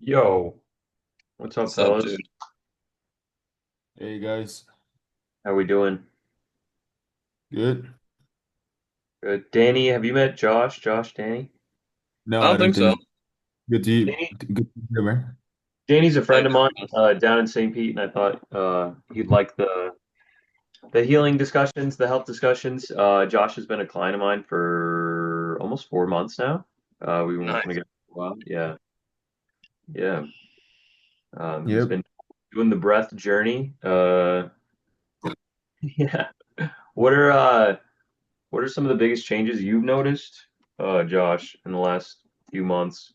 Yo, what's up, What's up, fellas? dude? Hey guys, How we doing? good? Good. Danny, have you met Josh? Josh, Danny? No, I I don't don't think think so. so. Good to you. Danny, Good to hear, man. Danny's a I friend of mine down in St. Pete, and I thought he'd like the healing discussions, the health discussions. Josh has been a client of mine for almost 4 months now. We've been working Nice. together for a while. Yeah, yeah. He's Yep. been doing the breath journey. Yeah. What are uh, what are some of the biggest changes you've noticed, Josh, in the last few months,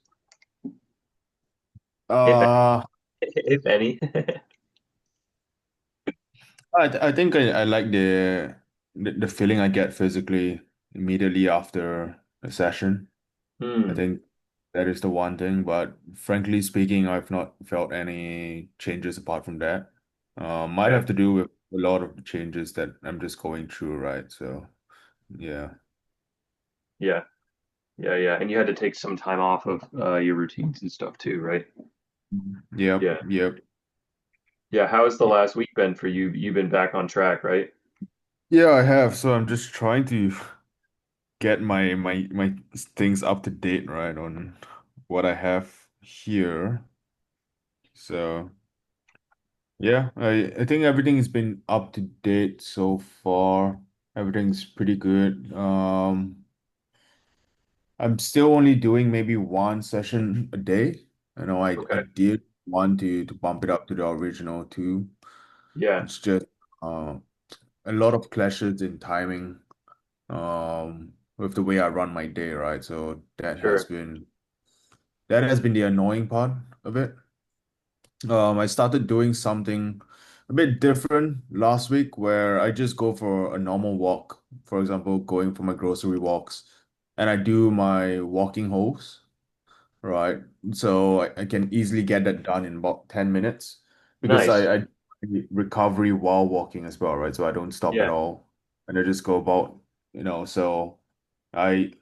if Uh, if any? I think I like the feeling I get physically immediately after a session. I Hmm. think that is the one thing, but frankly speaking, I've not felt any changes apart from that. Might Okay. have to do with a lot of the changes that I'm just going through, right? So, yeah. Yeah. Yeah. Yeah. And you had to take some time off of your routines and stuff too, right? Yep, Yeah. yep. Yeah. How has the last week been for you? You've been back on track, right? Yeah, I have. So I'm just trying to get my things up to date, right, on what I have here. So yeah, I think everything has been up to date so far. Everything's pretty good. I'm still only doing maybe one session a day. I know I Okay. did want to bump it up to the original two. Yeah. It's just uh, a lot of clashes in timing with the way I run my day, right? So Sure. that has been the annoying part of it. I started doing something a bit different last week where I just go for a normal walk. For example, going for my grocery walks, and I do my walking holes, right? So I can easily get that done in about 10 minutes because Nice. I do recovery while walking as well, right? So I don't stop at Yeah. all. And I just go about, so I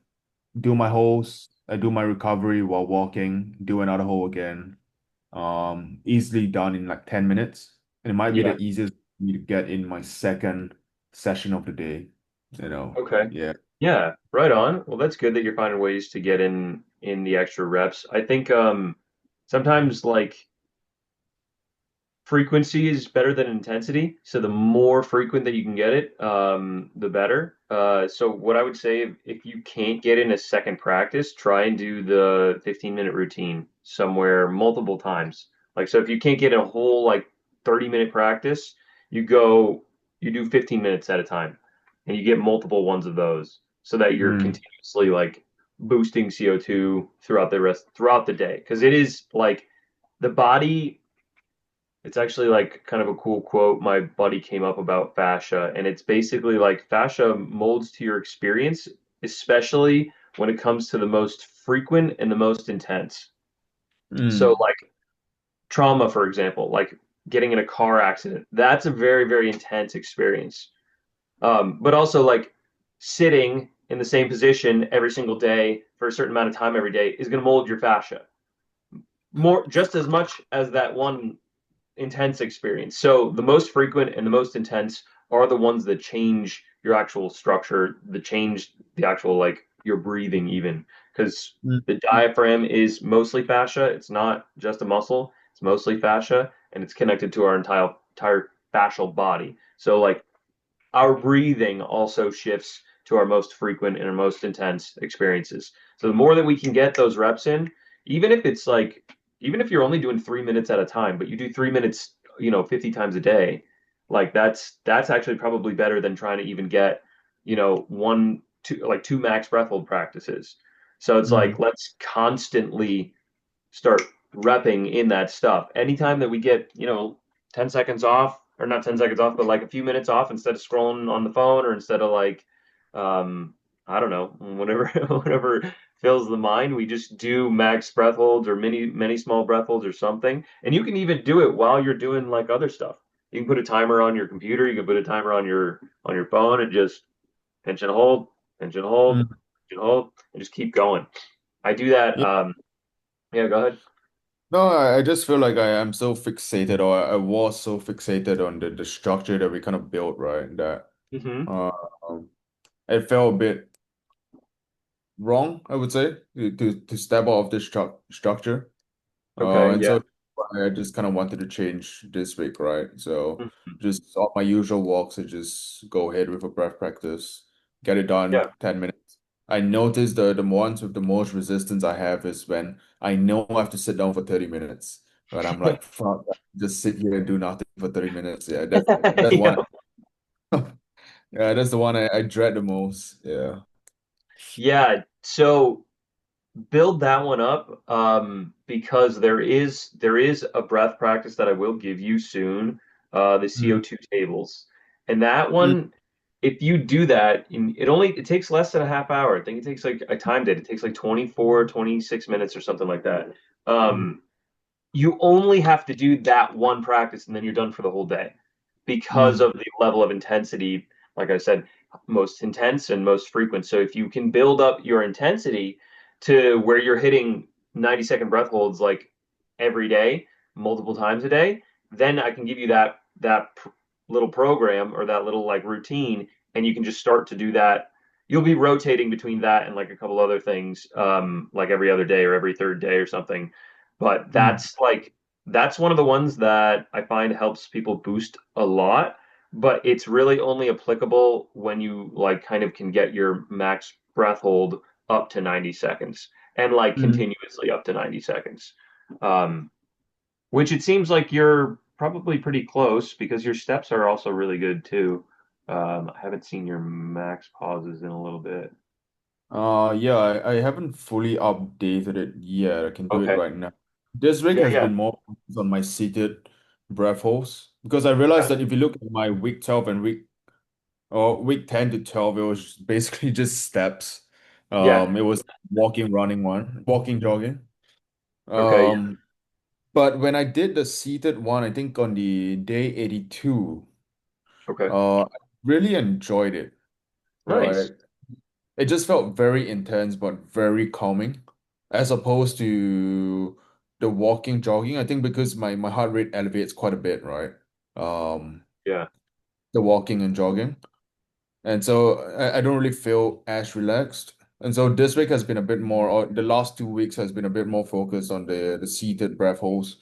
do my holes, I do my recovery while walking, do another hole again. Easily done in like 10 minutes. And it might be Yeah. the easiest for me to get in my second session of the day, you know. Okay. Yeah. Yeah. Right on. Well, that's good that you're finding ways to get in the extra reps. I think sometimes like frequency is better than intensity. So the more frequent that you can get it, the better. So what I would say, if you can't get in a second practice, try and do the 15-minute routine somewhere multiple times. Like, so if you can't get a whole like 30-minute practice, you go, you do 15 minutes at a time and you get multiple ones of those so that you're Mm, continuously like boosting CO2 throughout the day. Because it is like the body, it's actually like kind of a cool quote my buddy came up about fascia, and it's basically like fascia molds to your experience, especially when it comes to the most frequent and the most intense. So, mm, like trauma, for example, like getting in a car accident, that's a very, very intense experience. But also, like sitting in the same position every single day for a certain amount of time every day is going to mold your fascia more just as much as that one intense experience. So the most frequent and the most intense are the ones that change your actual structure, that change the actual like your breathing even, because mm, the diaphragm is mostly fascia. It's not just a muscle. It's mostly fascia, and it's connected to our entire fascial body. So like our breathing also shifts to our most frequent and our most intense experiences. So the more that we can get those reps in, even if it's like, even if you're only doing 3 minutes at a time, but you do 3 minutes, 50 times a day, like that's actually probably better than trying to even get, one, two, like two max breath hold practices. So it's like mm. let's constantly start repping in that stuff. Anytime that we get, 10 seconds off, or not 10 seconds off, but like a few minutes off instead of scrolling on the phone or instead of like, I don't know, whatever, whatever fills the mind, we just do max breath holds or many small breath holds or something. And you can even do it while you're doing like other stuff. You can put a timer on your computer, you can put a timer on your phone and just pinch and hold, pinch and hold, Mm. pinch and hold, and just keep going. I do that. Yeah, Yeah, go ahead. No, I just feel like I am so fixated, or I was so fixated on the structure that we kind of built, right? That Hmm. uh, um, it felt a bit wrong, I would say, to step out of this structure. Okay, And yeah. so I just kind of wanted to change this week, right? So Mhm. just off my usual walks, I just go ahead with a breath practice, get it done, Yeah. 10 minutes. I noticed the ones with the most resistance I have is when I know I have to sit down for 30 minutes. But I'm like, fuck, just sit here and do nothing for 30 minutes. Yeah, that's Yeah. one. Yeah, that's the one I dread the most. Yeah. Yeah. So build that one up because there is a breath practice that I will give you soon, the Mm, CO2 tables. And that mm, one, if you do that, it takes less than a half hour. I think it takes like I timed it. It takes like 24, 26 minutes or something like that. mm, You only have to do that one practice and then you're done for the whole day because mm, of the level of intensity, like I said, most intense and most frequent. So if you can build up your intensity to where you're hitting 90-second breath holds like every day, multiple times a day, then I can give you that little program or that little like routine, and you can just start to do that. You'll be rotating between that and like a couple other things, like every other day or every third day or something. But mm, that's one of the ones that I find helps people boost a lot, but it's really only applicable when you like kind of can get your max breath hold up to 90 seconds and like mm. continuously up to 90 seconds. Um, which it seems like you're probably pretty close because your steps are also really good too. I haven't seen your max pauses in a little bit. Yeah, I haven't fully updated it yet. I can do it Okay. right now. This week Yeah, has yeah. been more focused on my seated breath holds because I realized that if you look at my week 12 and week 10 to 12, it was basically just steps. Yeah. It was walking, running one, walking, jogging. Okay. Yeah. Um, but when I did the seated one, I think on the day 82, Okay. I really enjoyed it. Nice. Right. It just felt very intense, but very calming, as opposed to the walking, jogging. I think because my heart rate elevates quite a bit, right? Um, Yeah. the walking and jogging. And so I don't really feel as relaxed. And so this week has been a bit more, or the last 2 weeks has been a bit more focused on the seated breath holds.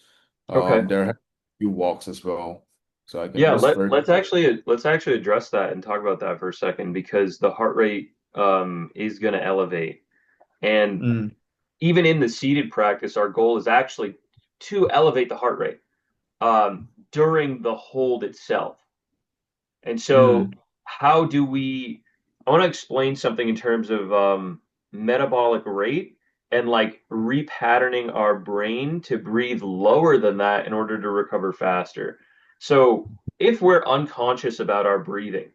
Okay. There have a few walks as well. So I can Yeah, just very let's actually address that and talk about that for a second because the heart rate is going to elevate. And mm, even in the seated practice, our goal is actually to elevate the heart rate during the hold itself. And so, mm, how do we? I want to explain something in terms of metabolic rate and like repatterning our brain to breathe lower than that in order to recover faster. So, if we're unconscious about our breathing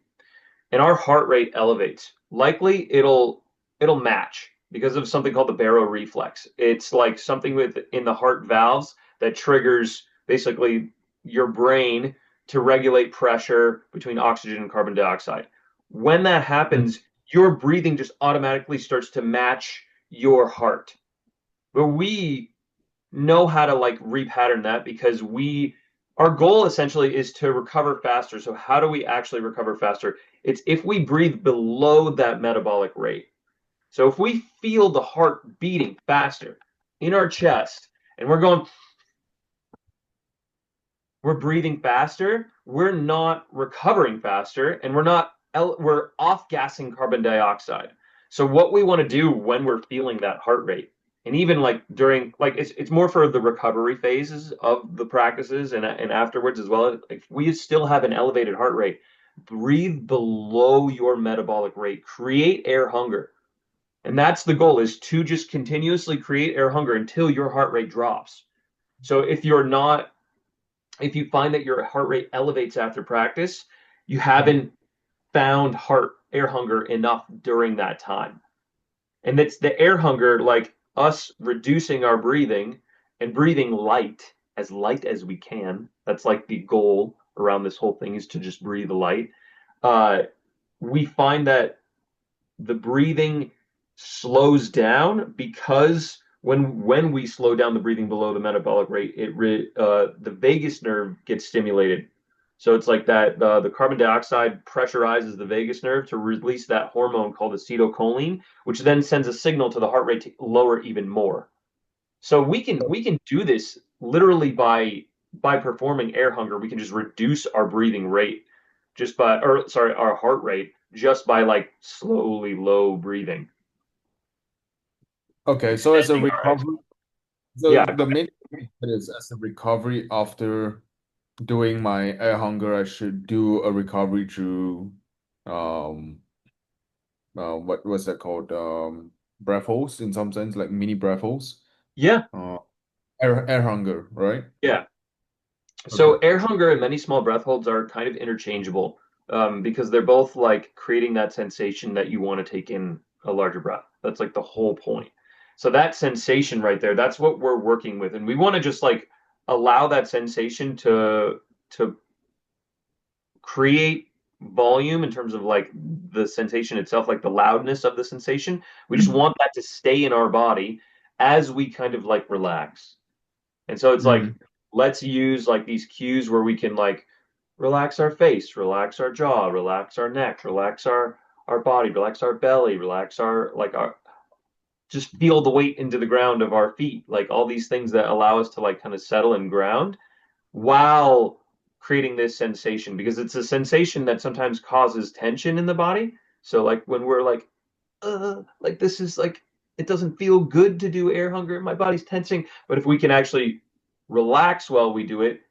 and our heart rate elevates, likely it'll match because of something called the baroreflex. It's like something within the heart valves that triggers basically your brain to regulate pressure between oxygen and carbon dioxide. When that mm, happens, your breathing just automatically starts to match your heart. But we know how to like repattern that because we our goal essentially is to recover faster. So how do we actually recover faster? It's if we breathe below that metabolic rate. So if we feel the heart beating faster in our chest and we're breathing faster, we're not recovering faster and we're off gassing carbon dioxide. So what we want to do when we're feeling that heart rate and even like during like it's more for the recovery phases of the practices and afterwards as well. If we still have an elevated heart rate, breathe below your metabolic rate, create air hunger. And that's the goal is to just continuously create air hunger until your heart rate drops. So if you find that your heart rate elevates after practice, you mm, haven't found heart air hunger enough during that time. And it's the air hunger, like us reducing our breathing and breathing light as we can. That's like the goal around this whole thing is to just breathe light. Uh, we find that the breathing slows down because when we slow down the breathing below the metabolic rate, the vagus nerve gets stimulated. So it's like that the carbon dioxide pressurizes the vagus nerve to release that hormone called acetylcholine, which then sends a signal to the heart rate to lower even more. So we can do this literally by performing air hunger. We can just reduce our breathing rate just by, or sorry, our heart rate just by like slowly low breathing. Okay, so as a Extending our recovery, so yeah, the main thing is as a recovery after doing my air hunger, I should do a recovery through um what was that called? Breath holds in some sense, like mini breath holds. yeah, Uh air hunger, right? yeah. Okay. So air hunger and many small breath holds are kind of interchangeable because they're both like creating that sensation that you want to take in a larger breath. That's like the whole point. So that sensation right there, that's what we're working with, and we want to just like allow that sensation to create volume in terms of like the sensation itself, like the loudness of the sensation. We just want that to stay in our body as we kind of like relax. And so it's like, Mm. let's use like these cues where we can like relax our face, relax our jaw, relax our neck, relax our body, relax our belly, relax our like our just feel the weight into the ground of our feet, like all these things that allow us to like kind of settle and ground while creating this sensation because it's a sensation that sometimes causes tension in the body. So like when we're like this is like it doesn't feel good to do air hunger, my body's tensing, but if we can actually relax while we do it,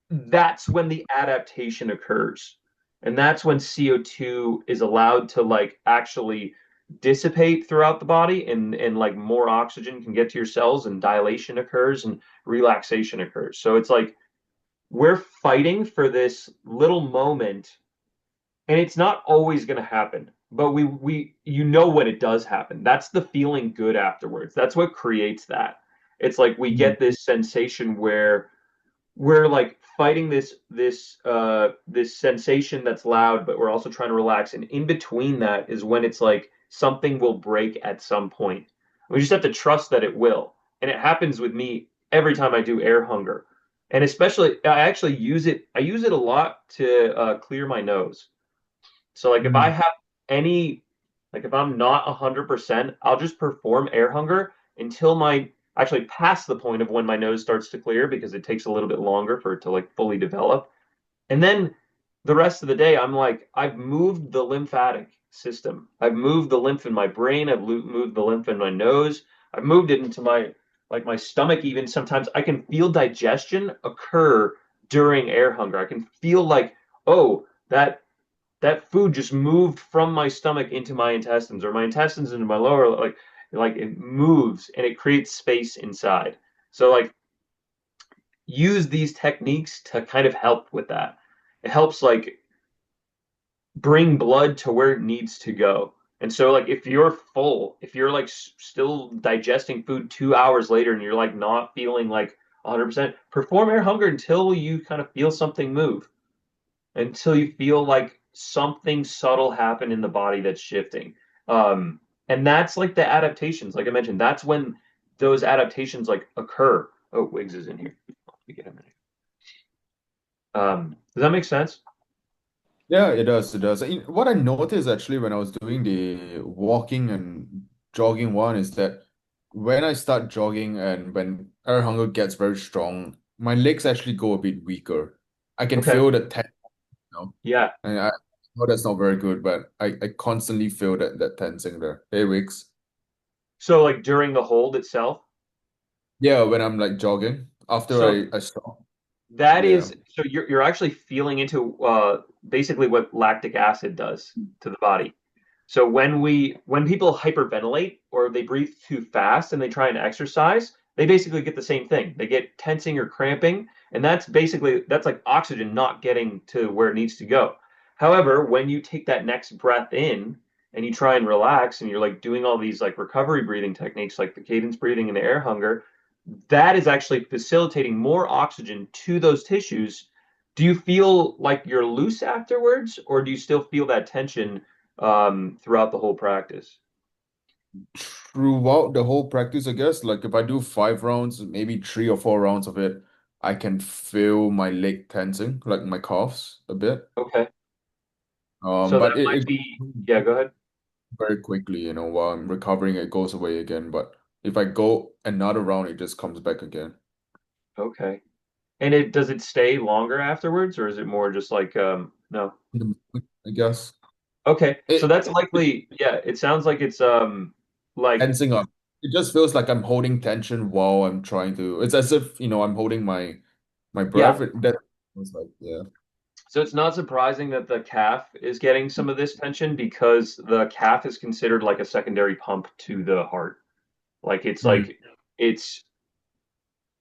that's when the adaptation occurs. And that's when CO2 is allowed to like actually dissipate throughout the body and like more oxygen can get to your cells and dilation occurs and relaxation occurs. So it's like we're fighting for this little moment and it's not always going to happen, but we you know when it does happen, that's the feeling good afterwards. That's what creates that. It's like we Mm. get this sensation where we're like fighting this sensation that's loud, but we're also trying to relax, and in between that is when it's like something will break at some point. We just have to trust that it will, and it happens with me every time I do air hunger. And especially I actually use it a lot to clear my nose. So like if I Mm. have any like if I'm not 100%, I'll just perform air hunger until my actually past the point of when my nose starts to clear because it takes a little bit longer for it to like fully develop. And then the rest of the day I'm like I've moved the lymphatic system. I've moved the lymph in my brain, moved the lymph in my nose. I've moved it into my like my stomach even sometimes I can feel digestion occur during air hunger. I can feel like oh that food just moved from my stomach into my intestines or my intestines into my lower like it moves and it creates space inside. So like use these techniques to kind of help with that. It helps like bring blood to where it needs to go. And so like if you're full, if you're like still digesting food 2 hours later and you're like not feeling like 100%, perform air hunger until you kind of feel something move, until you feel like something subtle happen in the body that's shifting. And that's like the adaptations. Like I mentioned, that's when those adaptations like occur. Oh, Wiggs is in here. Let me get him in here. Does that make sense? Yeah, it does. It does. What I noticed actually when I was doing the walking and jogging one is that when I start jogging and when air hunger gets very strong, my legs actually go a bit weaker. I can Okay. feel the tension, you know, Yeah. and I know that's not very good, but I constantly feel that tensing there. Hey, Wicks. So like during the hold itself. Yeah, when I'm like jogging after So I stop. that Yeah. is so you're actually feeling into basically what lactic acid does to the body. So when people hyperventilate or they breathe too fast and they try and exercise, they basically get the same thing. They get tensing or cramping, and that's like oxygen not getting to where it needs to go. However, when you take that next breath in and you try and relax and you're like doing all these like recovery breathing techniques like the cadence breathing and the air hunger, that is actually facilitating more oxygen to those tissues. Do you feel like you're loose afterwards, or do you still feel that tension throughout the whole practice? throughout the whole practice, I guess, like if I do 5 rounds, maybe 3 or 4 rounds of it, I can feel my leg tensing, like my calves a bit. Okay. So that But might it be, yeah, go ahead. very quickly, while I'm recovering, it goes away again. But if I go another round, it just comes back again. Okay. And it does it stay longer afterwards, or is it more just like no? I guess Okay. So it, that's it likely, yeah, it sounds like it's like tensing up. It just feels like I'm holding tension while I'm trying to. It's as if, I'm holding my yeah. breath. That was like, yeah. So it's not surprising that the calf is getting some of this tension because the calf is considered like a secondary pump to the heart. Mm, Like it's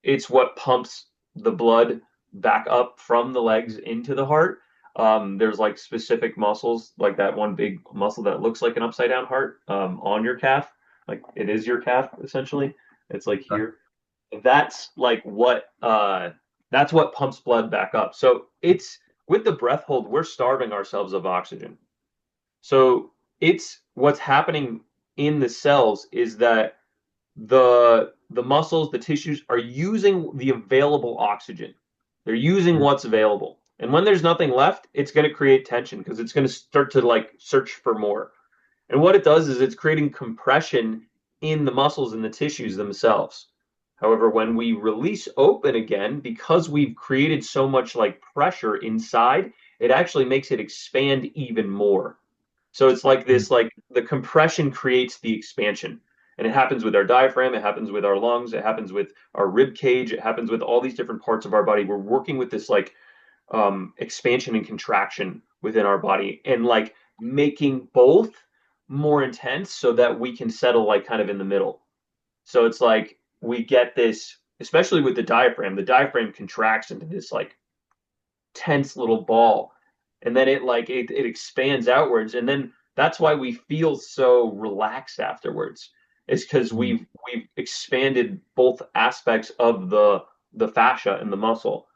it's what pumps the blood back up from the legs into the heart. There's like specific muscles, like that one big muscle that looks like an upside down heart on your calf. Like it is your calf essentially. It's like okay. here. That's like that's what pumps blood back up. So it's with the breath hold, we're starving ourselves of oxygen. So it's what's happening in the cells is that the muscles, the tissues are using the available oxygen. They're using Mm, what's available. And when there's nothing left, it's going to create tension because it's going to start to like search for more. And what it does is it's creating compression in the muscles and the tissues themselves. However, when we release open again, because we've created so much like pressure inside, it actually makes it expand even more. So it's like mm, this, like the compression creates the expansion. And it happens with our diaphragm, it happens with our lungs, it happens with our rib cage, it happens with all these different parts of our body. We're working with this like expansion and contraction within our body and like making both more intense so that we can settle like kind of in the middle. So it's like we get this, especially with the diaphragm contracts into this like tense little ball and then it expands outwards and then that's why we feel so relaxed afterwards. It's because mm. we've expanded both aspects of the fascia and the muscle.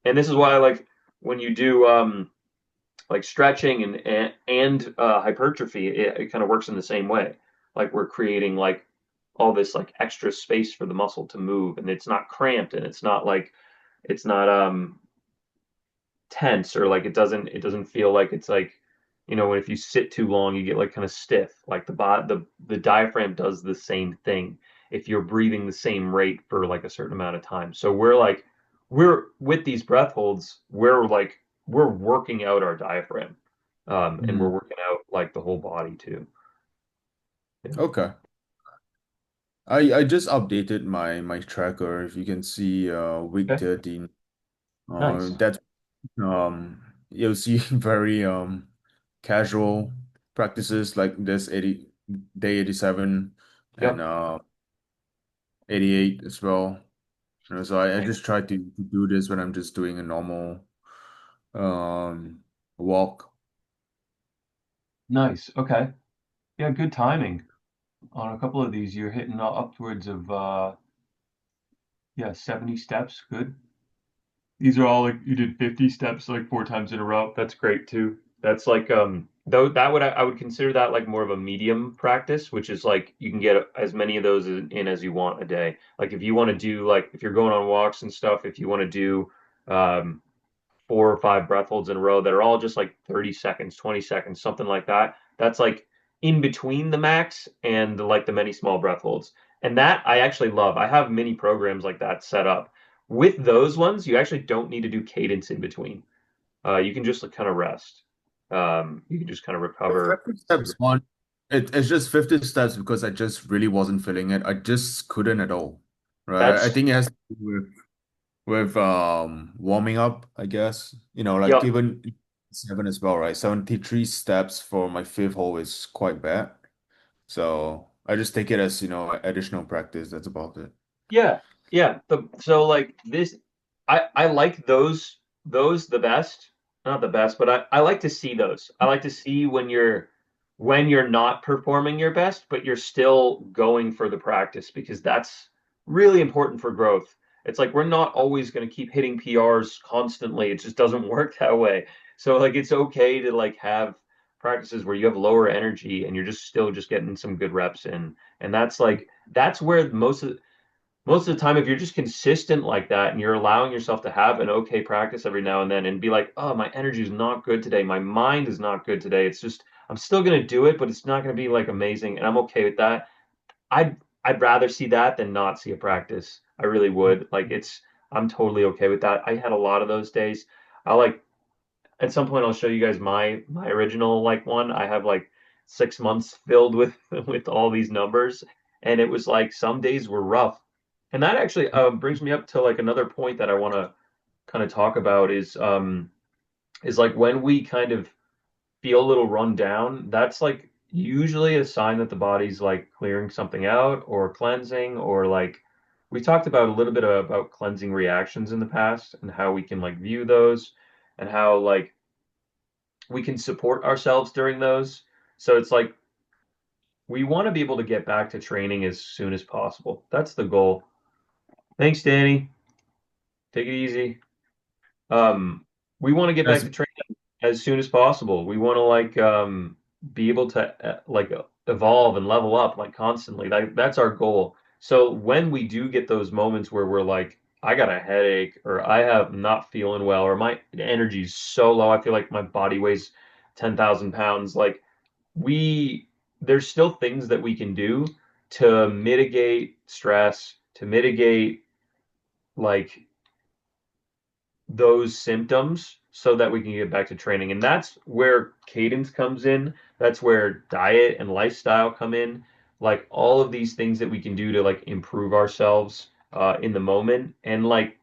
And this is why like when you do like stretching and hypertrophy, it kind of works in the same way. Like we're creating like all this like extra space for the muscle to move, and it's not cramped, and it's not tense or like it doesn't feel like it's like if you sit too long, you get like kind of stiff. Like the diaphragm does the same thing if you're breathing the same rate for like a certain amount of time. So we're with these breath holds, we're working out our diaphragm, and we're Mm. working out like the whole body too. Yeah. Okay. I just updated my tracker. If you can see week Okay. 13. Nice. That you'll see very casual practices like this 80 day 87 and Yep. 88 as well. So I just try to do this when I'm just doing a normal um walk. Nice. Okay. Yeah, good timing on a couple of these. You're hitting upwards of yeah, 70 steps. Good. These are all like you did 50 steps like 4 times in a row. That's great too. That's like though that would I would consider that like more of a medium practice, which is like you can get as many of those in as you want a day. Like if you want to do like if you're going on walks and stuff, if you want to do 4 or 5 breath holds in a row that are all just like 30 seconds, 20 seconds, something like that. That's like in between the max and like the many small breath holds. And that I actually love. I have many programs like that set up. With those ones, you actually don't need to do cadence in between. You can just like, kind of rest. You can just kind of The recover. 50 steps one, it's just 50 steps because I just really wasn't feeling it. I just couldn't at all. Right. I That's think it has to do with warming up, I guess. Like yep. even 7 as well, right? 73 steps for my fifth hole is quite bad. So I just take it as, additional practice. That's about it. Yeah, yeah. So like this, I like those the best. Not the best, but I like to see those. I like to see when you're not performing your best, but you're still going for the practice because that's really important for growth. It's like we're not always going to keep hitting PRs constantly. It just doesn't work that way. So like it's okay to like have practices where you have lower energy and you're just still just getting some good reps in. And that's where most of the time, if you're just consistent like that and you're allowing yourself to have an okay practice every now and then and be like, oh, my energy is not good today. My mind is not good today. It's just, I'm still going to do it, but it's not going to be like amazing. And I'm okay with that. I'd rather see that than not see a practice. I really would. Like I'm totally okay with that. I had a lot of those days. I like at some point I'll show you guys my original like one. I have like 6 months filled with with all these numbers, and it was like some days were rough. And that actually brings me up to like another point that I want to kind of talk about is like when we kind of feel a little run down, that's like usually a sign that the body's like clearing something out or cleansing or like we talked about a little bit about cleansing reactions in the past and how we can like view those and how like we can support ourselves during those. So it's like we want to be able to get back to training as soon as possible. That's the goal. Thanks, Danny. Take it easy. Um, we want to get back Yes. to training as soon as possible. We want to like be able to like evolve and level up like constantly. That's our goal. So when we do get those moments where we're like, I got a headache or I have not feeling well or my energy's so low, I feel like my body weighs 10,000 pounds. Like we there's still things that we can do to mitigate stress, to mitigate like those symptoms so that we can get back to training. And that's where cadence comes in. That's where diet and lifestyle come in. Like all of these things that we can do to like improve ourselves in the moment. And like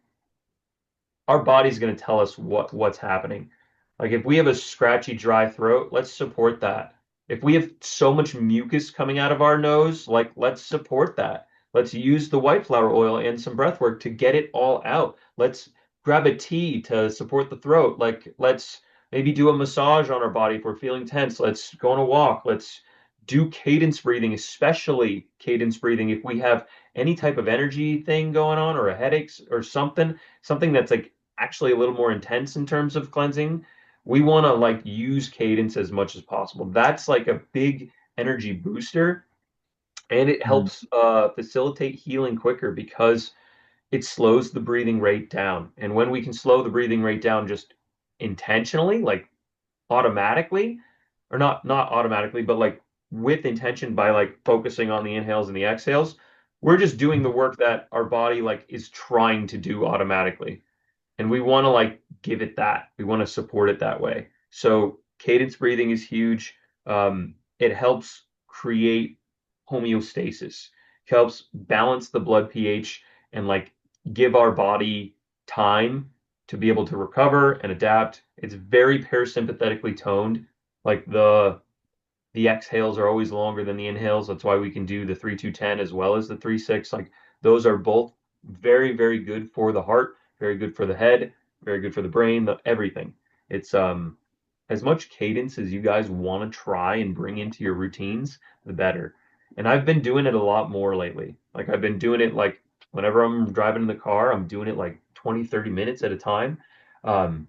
our body's going to tell us what's happening. Like if we have a scratchy, dry throat, let's support that. If we have so much mucus coming out of our nose, like let's support that. Let's use the white flower oil and some breath work to get it all out. Let's grab a tea to support the throat. Like let's maybe do a massage on our body if we're feeling tense. Let's go on a walk. Let's do cadence breathing, especially cadence breathing if we have any type of energy thing going on or a headache or something that's like actually a little more intense in terms of cleansing, we want to like use cadence as much as possible. That's like a big energy booster and it Mm. helps facilitate healing quicker because it slows the breathing rate down. And when we can slow the breathing rate down just intentionally, like automatically, or not automatically, but like with intention by like focusing on the inhales and the exhales, we're just doing the work that our body like is trying to do automatically and we want to like give it that. We want to support it that way. So cadence breathing is huge. It helps create homeostasis. It helps balance the blood pH and like give our body time to be able to recover and adapt. It's very parasympathetically toned. Like the exhales are always longer than the inhales. That's why we can do the 3-2-10 as well as the 3-6. Like those are both very, very good for the heart, very good for the head, very good for the brain, everything. It's as much cadence as you guys want to try and bring into your routines, the better. And I've been doing it a lot more lately. Like I've been doing it like whenever I'm driving in the car, I'm doing it like 20, 30 minutes at a time. Um,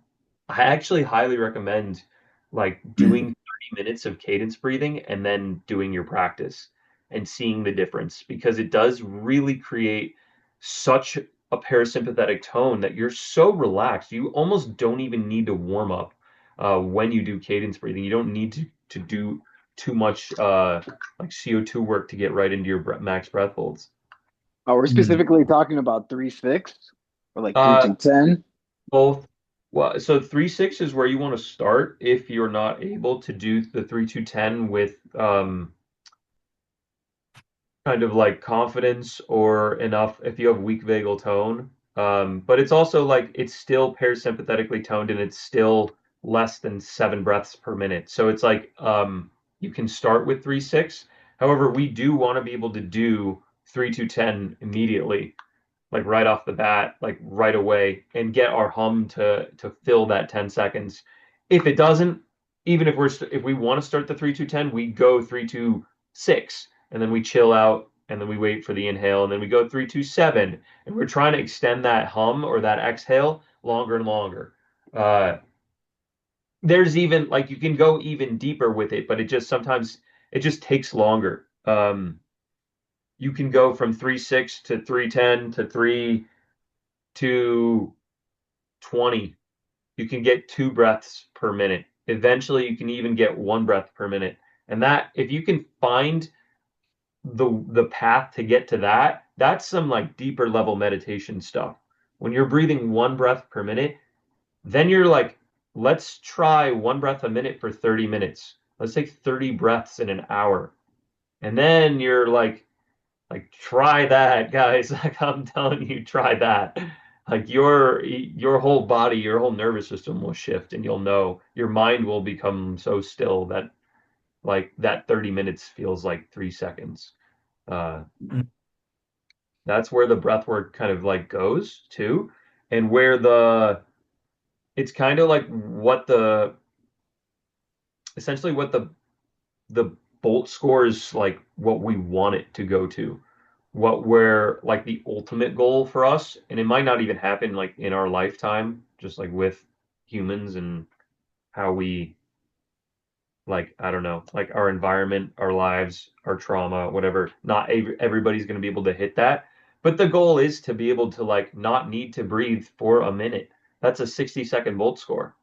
I actually highly recommend like doing 30 minutes of cadence breathing and then doing your practice and seeing the difference because it does really create such a parasympathetic tone that you're so relaxed. You almost don't even need to warm up when you do cadence breathing. You don't need to do too much like CO2 work to get right into your max breath holds. Oh, we're Mm. specifically talking about 3-6 or like three Uh, two ten. both. Well, so 3-6 is where you want to start if you're not able to do the 3-2-10 with kind of like confidence or enough if you have weak vagal tone. But it's also like it's still parasympathetically toned and it's still less than 7 breaths per minute. So it's like you can start with 3-6. However, we do want to be able to do 3-2-10 immediately, like right off the bat, like right away, and get our hum to fill that 10 seconds. If it doesn't, even if we want to start the 3-2-10, we go 3-2-6 and then we chill out and then we wait for the inhale and then we go 3-2-7 and we're trying to extend that hum or that exhale longer and longer. Uh, there's even like you can go even deeper with it, but it just sometimes it just takes longer. You can go from 3.6 to 3.10 to 3 to 20. You can get 2 breaths per minute. Eventually, you can even get 1 breath per minute. And that, if you can find the path to get to that, that's some like deeper level meditation stuff. When you're breathing 1 breath per minute, then you're like, let's try 1 breath a minute for 30 minutes. Let's take 30 breaths in an hour. And then you're like try that, guys. Like I'm telling you, try that. Like your whole body, your whole nervous system will shift and you'll know your mind will become so still that like that 30 minutes feels like 3 seconds. Uh, Mm. that's where the breath work kind of like goes to, and where the it's kind of like what the essentially what the Bolt score is like what we want it to go to, what we're like the ultimate goal for us, and it might not even happen like in our lifetime, just like with humans and how we like I don't know, like our environment, our lives, our trauma, whatever. Not everybody's going to be able to hit that, but the goal is to be able to like not need to breathe for a minute. That's a 60-second Bolt score.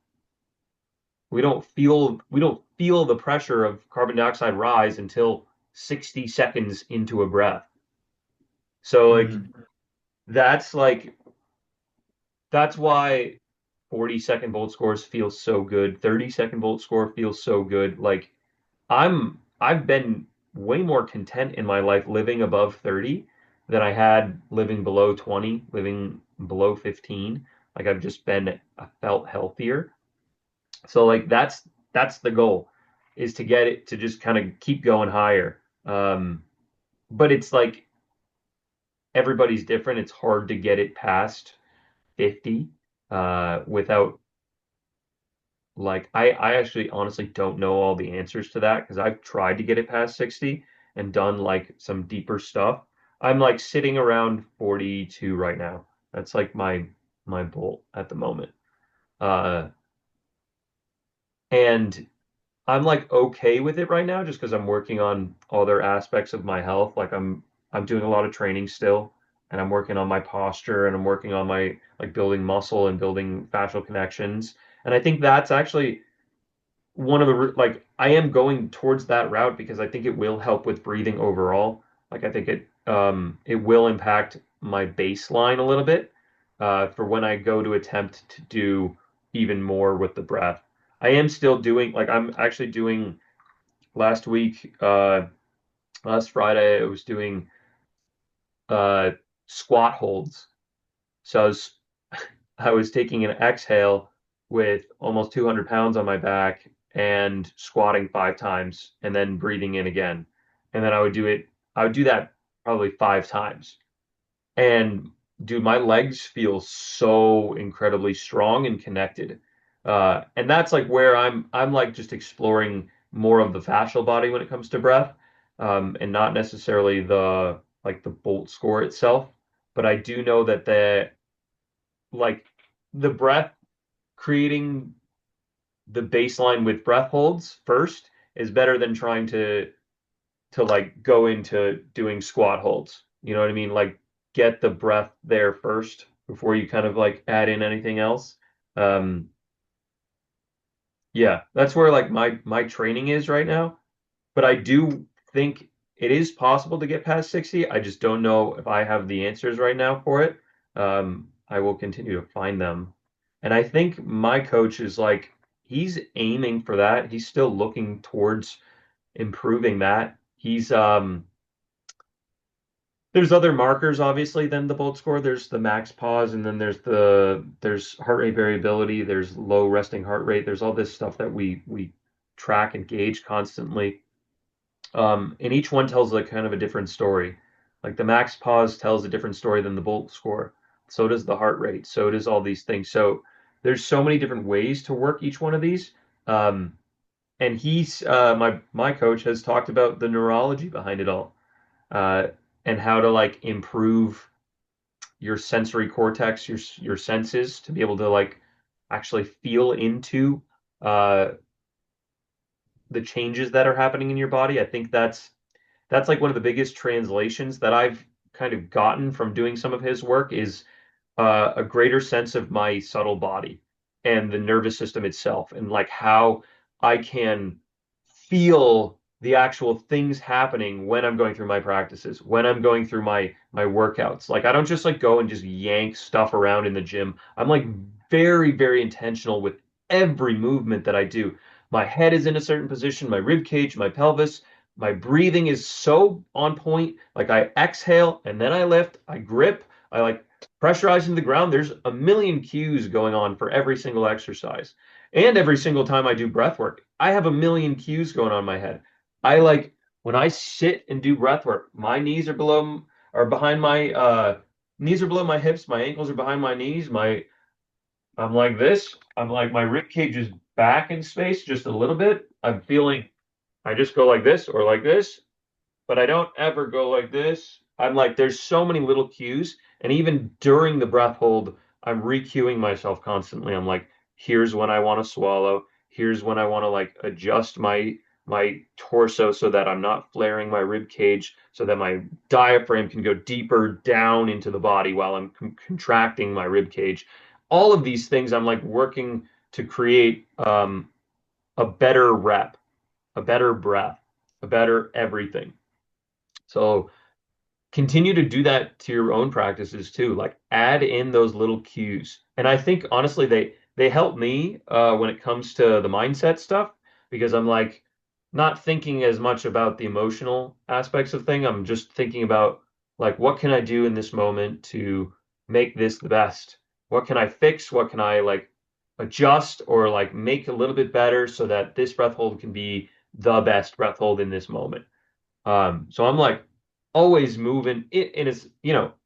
We don't feel the pressure of carbon dioxide rise until 60 seconds into a breath. So that's like that's why 40-second Bolt scores feel so good. 30-second Bolt score feels so good. Like I've been way more content in my life living above 30 than I had living below 20, living below 15. Like I felt healthier. So like that's the goal is to get it to just kind of keep going higher. But it's like everybody's different. It's hard to get it past 50 without like I actually honestly don't know all the answers to that because I've tried to get it past 60 and done like some deeper stuff. I'm like sitting around 42 right now. That's like my bolt at the moment. Uh and I'm like okay with it right now just because I'm working on other aspects of my health. Like I'm doing a lot of training still and I'm working on my posture and I'm working on my like building muscle and building fascial connections. And I think that's actually one of the like I am going towards that route because I think it will help with breathing overall. Like I think it will impact my baseline a little bit for when I go to attempt to do even more with the breath. I am still doing like I'm actually doing last week last Friday I was doing uh squat holds. So I was taking an exhale with almost 200 pounds on my back and squatting 5 times and then breathing in again. And then I would do that probably 5 times. And dude, my legs feel so incredibly strong and connected. And that's like where I'm like just exploring more of the fascial body when it comes to breath, and not necessarily the like the Bolt score itself. But I do know that like the breath creating the baseline with breath holds first is better than trying to like go into doing squat holds. You know what I mean? Like get the breath there first before you kind of like add in anything else. Um, yeah, that's where like my training is right now. But I do think it is possible to get past 60. I just don't know if I have the answers right now for it. I will continue to find them. And I think my coach is like, he's aiming for that. He's still looking towards improving that. There's other markers obviously than the Bolt score. There's the max pause, and then there's heart rate variability, there's low resting heart rate, there's all this stuff that we track and gauge constantly. And each one tells like kind of a different story. Like the max pause tells a different story than the Bolt score. So does the heart rate. So does all these things. So there's so many different ways to work each one of these. And he's my coach has talked about the neurology behind it all, uh, and how to like improve your sensory cortex, your senses to be able to like actually feel into uh, the changes that are happening in your body. I think that's like one of the biggest translations that I've kind of gotten from doing some of his work is a greater sense of my subtle body and the nervous system itself, and like how I can feel the actual things happening when I'm going through my practices, when I'm going through my workouts. Like I don't just like go and just yank stuff around in the gym. I'm like very, very intentional with every movement that I do. My head is in a certain position, my rib cage, my pelvis, my breathing is so on point. Like I exhale and then I lift, I grip, I like pressurizing the ground. There's a million cues going on for every single exercise. And every single time I do breath work, I have a million cues going on in my head. I like when I sit and do breath work, my knees are below are behind my knees are below my hips, my ankles are behind my knees, my I'm like this. I'm like my rib cage is back in space just a little bit. I'm feeling I just go like this or like this, but I don't ever go like this. I'm like, there's so many little cues. And even during the breath hold, I'm re-cueing myself constantly. I'm like, here's when I want to swallow. Here's when I want to like adjust my torso so that I'm not flaring my rib cage, so that my diaphragm can go deeper down into the body while I'm contracting my rib cage. All of these things I'm like working to create a better rep, a better breath, a better everything. So continue to do that to your own practices too. Like add in those little cues. And I think honestly they help me when it comes to the mindset stuff because I'm like not thinking as much about the emotional aspects of thing. I'm just thinking about like what can I do in this moment to make this the best? What can I fix? What can I like adjust or like make a little bit better so that this breath hold can be the best breath hold in this moment? So I'm like always moving it and it's,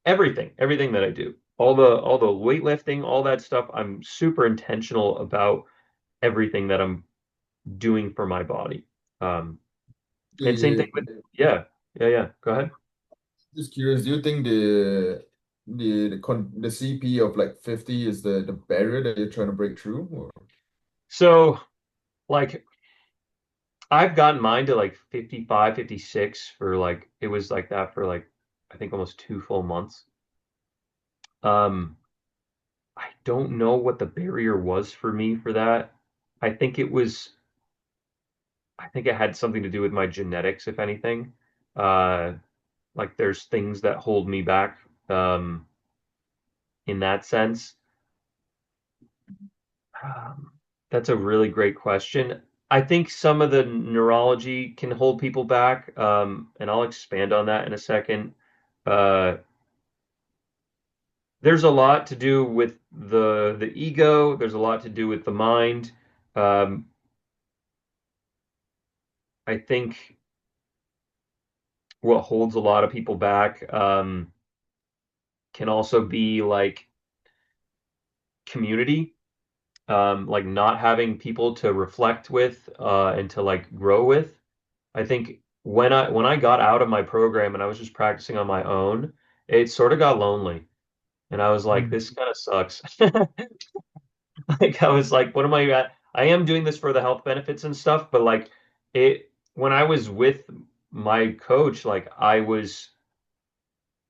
everything that I do, all the weightlifting, all that stuff, I'm super intentional about everything that I'm doing for my body. Um, Yeah, and same yeah, thing with, yeah, yeah, yeah. Go ahead. just curious, do you think the CP of like 50 is the barrier that you're trying to break through? Or? So like I've gotten mine to like 55, 56 for like it was like that for like I think almost 2 full months. Um, I don't know what the barrier was for me for that. I think it was I think it had something to do with my genetics, if anything. Uh, like there's things that hold me back in that sense. Um, that's a really great question. I think some of the neurology can hold people back, and I'll expand on that in a second. Uh, there's a lot to do with the ego. There's a lot to do with the mind. Um, I think what holds a lot of people back can also be like community, like not having people to reflect with and to like grow with. I think when I got out of my program and I was just practicing on my own, it sort of got lonely. And I was like, Mm. this kind of sucks. Like I was like, what am I at? I am doing this for the health benefits and stuff, but like it when I was with my coach, like I was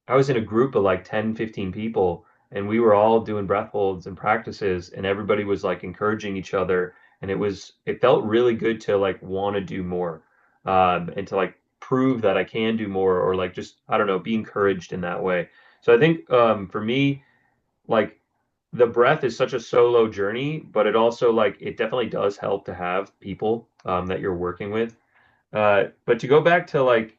in a group of like 10, 15 people, and we were all doing breath holds and practices, and everybody was like encouraging each other. And it felt really good to like want to do more, and to like prove that I can do more, or like just, I don't know, be encouraged in that way. So I think for me, like the breath is such a solo journey, but it also like, it definitely does help to have people that you're working with. But to go back to like,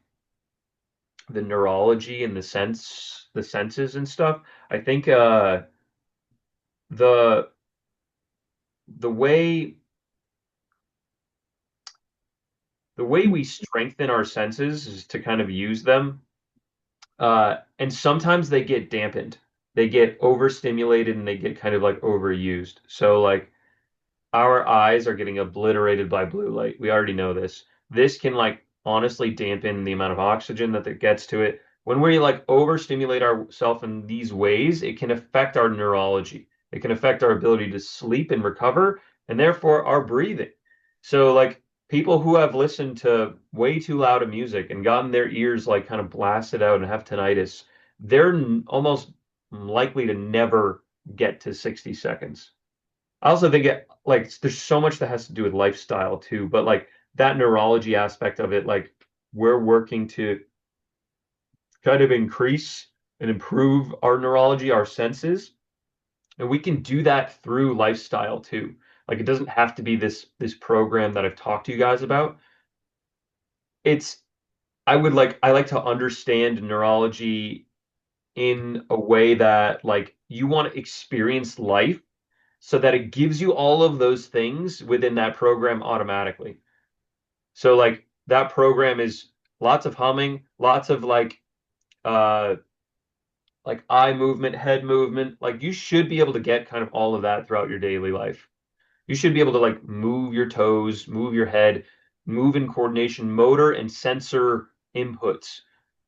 the neurology and the senses and stuff. I think the the way the way we strengthen our senses is to kind of use them. And sometimes they get dampened. They get overstimulated and they get kind of like overused. So like our eyes are getting obliterated by blue light. We already know this. This can like honestly dampen the amount of oxygen that it gets to it. When we like overstimulate ourselves in these ways, it can affect our neurology. It can affect our ability to sleep and recover. and therefore our breathing. So like people who have listened to way too loud of music and gotten their ears like kind of blasted out and have tinnitus, they're almost likely to never get to 60 seconds. I also think there's so much that has to do with lifestyle too, but like that neurology aspect of it, like we're working to kind of increase and improve our neurology, our senses, and we can do that through lifestyle too. Like it doesn't have to be this program that I've talked to you guys about. It's I like to understand neurology in a way that like you want to experience life so that it gives you all of those things within that program automatically. So like that program is lots of humming, lots of uh like eye movement, head movement. Like you should be able to get kind of all of that throughout your daily life. You should be able to like move your toes, move your head, move in coordination, motor and sensor inputs.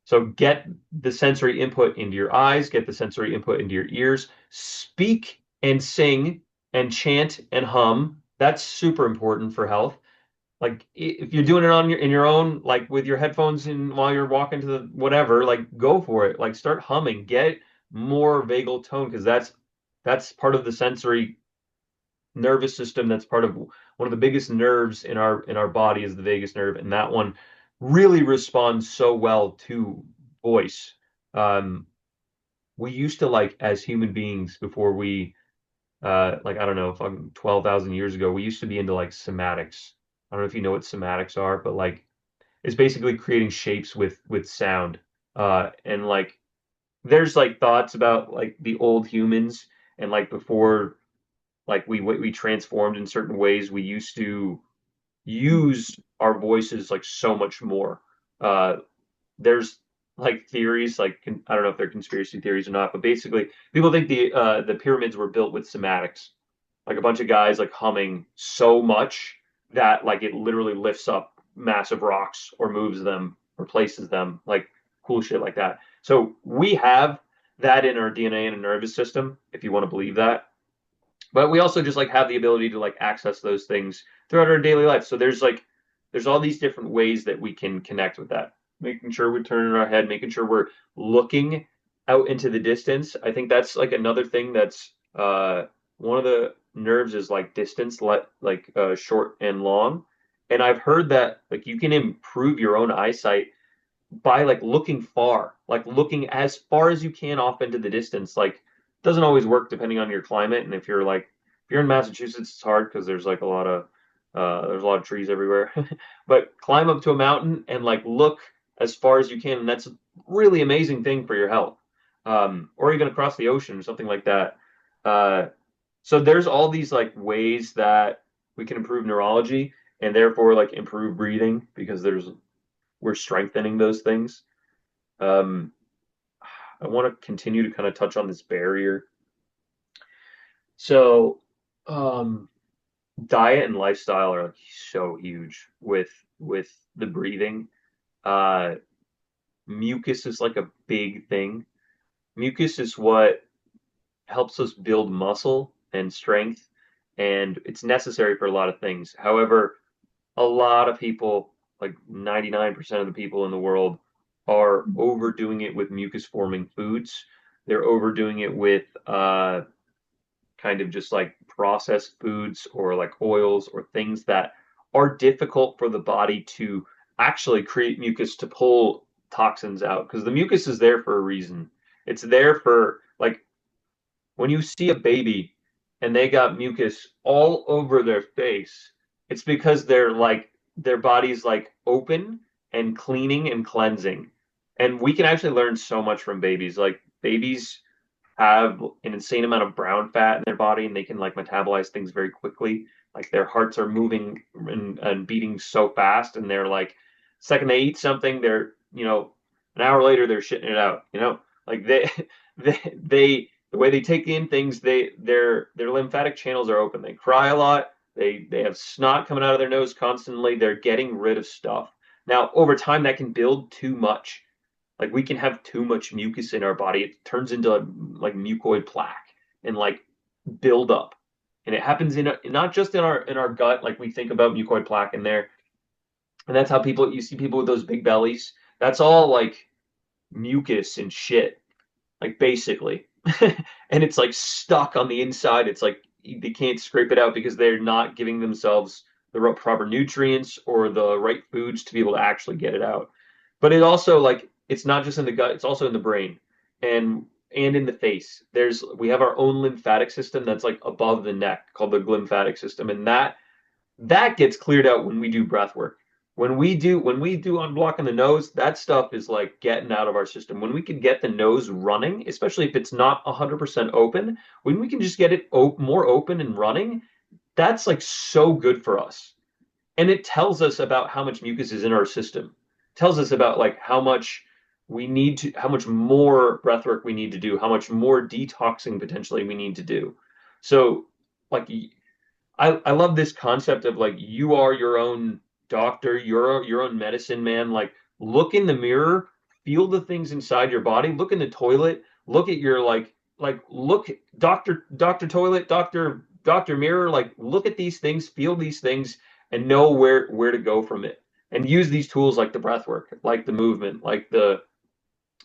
So get the sensory input into your eyes, get the sensory input into your ears, speak and sing and chant and hum. That's super important for health. Like if you're doing it on your in your own, like with your headphones in while you're walking to the whatever, like go for it. Like start humming, get more vagal tone because that's part of the sensory nervous system. That's part of one of the biggest nerves in our body is the vagus nerve, and that one really responds so well to voice. We used to like as human beings before we like I don't know, fucking 12,000 years ago, we used to be into like somatics. I don't know if you know what somatics are, but like it's basically creating shapes with sound. And like there's like thoughts about like the old humans and like before like we transformed in certain ways, we used to use our voices like so much more. Uh, there's like theories, like I don't know if they're conspiracy theories or not, but basically people think the pyramids were built with somatics, like a bunch of guys like humming so much that like it literally lifts up massive rocks or moves them or places them, like cool shit like that. So we have that in our DNA and nervous system, if you want to believe that. But we also just like have the ability to like access those things throughout our daily life. So there's all these different ways that we can connect with that. Making sure we're turning our head, making sure we're looking out into the distance. I think that's like another thing that's one of the nerves is like distance, short and long. And I've heard that like you can improve your own eyesight by like looking far, like looking as far as you can off into the distance. Like it doesn't always work depending on your climate. And if you're in Massachusetts, it's hard because there's a lot of trees everywhere. But climb up to a mountain and like look as far as you can, and that's a really amazing thing for your health. Or even across the ocean or something like that. So there's all these like ways that we can improve neurology and therefore like improve breathing because we're strengthening those things. Um, I want to continue to kind of touch on this barrier. So, um, diet and lifestyle are like so huge with the breathing. Uh, Mucus is like a big thing. Mucus is what helps us build muscle and strength, and it's necessary for a lot of things. However, a lot of people, like 99% of the people in the world, are overdoing it with mucus forming foods. They're overdoing it with kind of just like processed foods or like oils or things that are difficult for the body to actually create mucus to pull toxins out because the mucus is there for a reason. It's there for like when you see a baby and they got mucus all over their face, it's because their body's like open and cleaning and cleansing. And we can actually learn so much from babies. Like babies have an insane amount of brown fat in their body and they can like metabolize things very quickly. Like their hearts are moving and beating so fast and they're like second they eat something, they're an hour later they're shitting it out, like they the way they take in things, their lymphatic channels are open. They cry a lot. They have snot coming out of their nose constantly. They're getting rid of stuff. Now, over time, that can build too much. Like we can have too much mucus in our body. It turns into like mucoid plaque and like build up and it happens not just in our gut, like we think about mucoid plaque in there, and that's how you see people with those big bellies. That's all like mucus and shit, like basically, and it's like stuck on the inside. It's like they can't scrape it out because they're not giving themselves the proper nutrients or the right foods to be able to actually get it out. But it also like it's not just in the gut; it's also in the brain and in the face. We have our own lymphatic system that's like above the neck called the glymphatic system, and that gets cleared out when we do breath work. When we do unblocking the nose, that stuff is like getting out of our system. When we can get the nose running, especially if it's not 100% open, when we can just get it more open and running, that's like so good for us. And it tells us about how much mucus is in our system. It tells us about like how much more breath work we need to do, how much more detoxing potentially we need to do. So like I love this concept of like you are your own doctor, you're your own medicine man. Like look in the mirror, feel the things inside your body, look in the toilet, look at your look doctor toilet, doctor mirror, like look at these things, feel these things, and know where to go from it. And use these tools like the breath work, like the movement, like the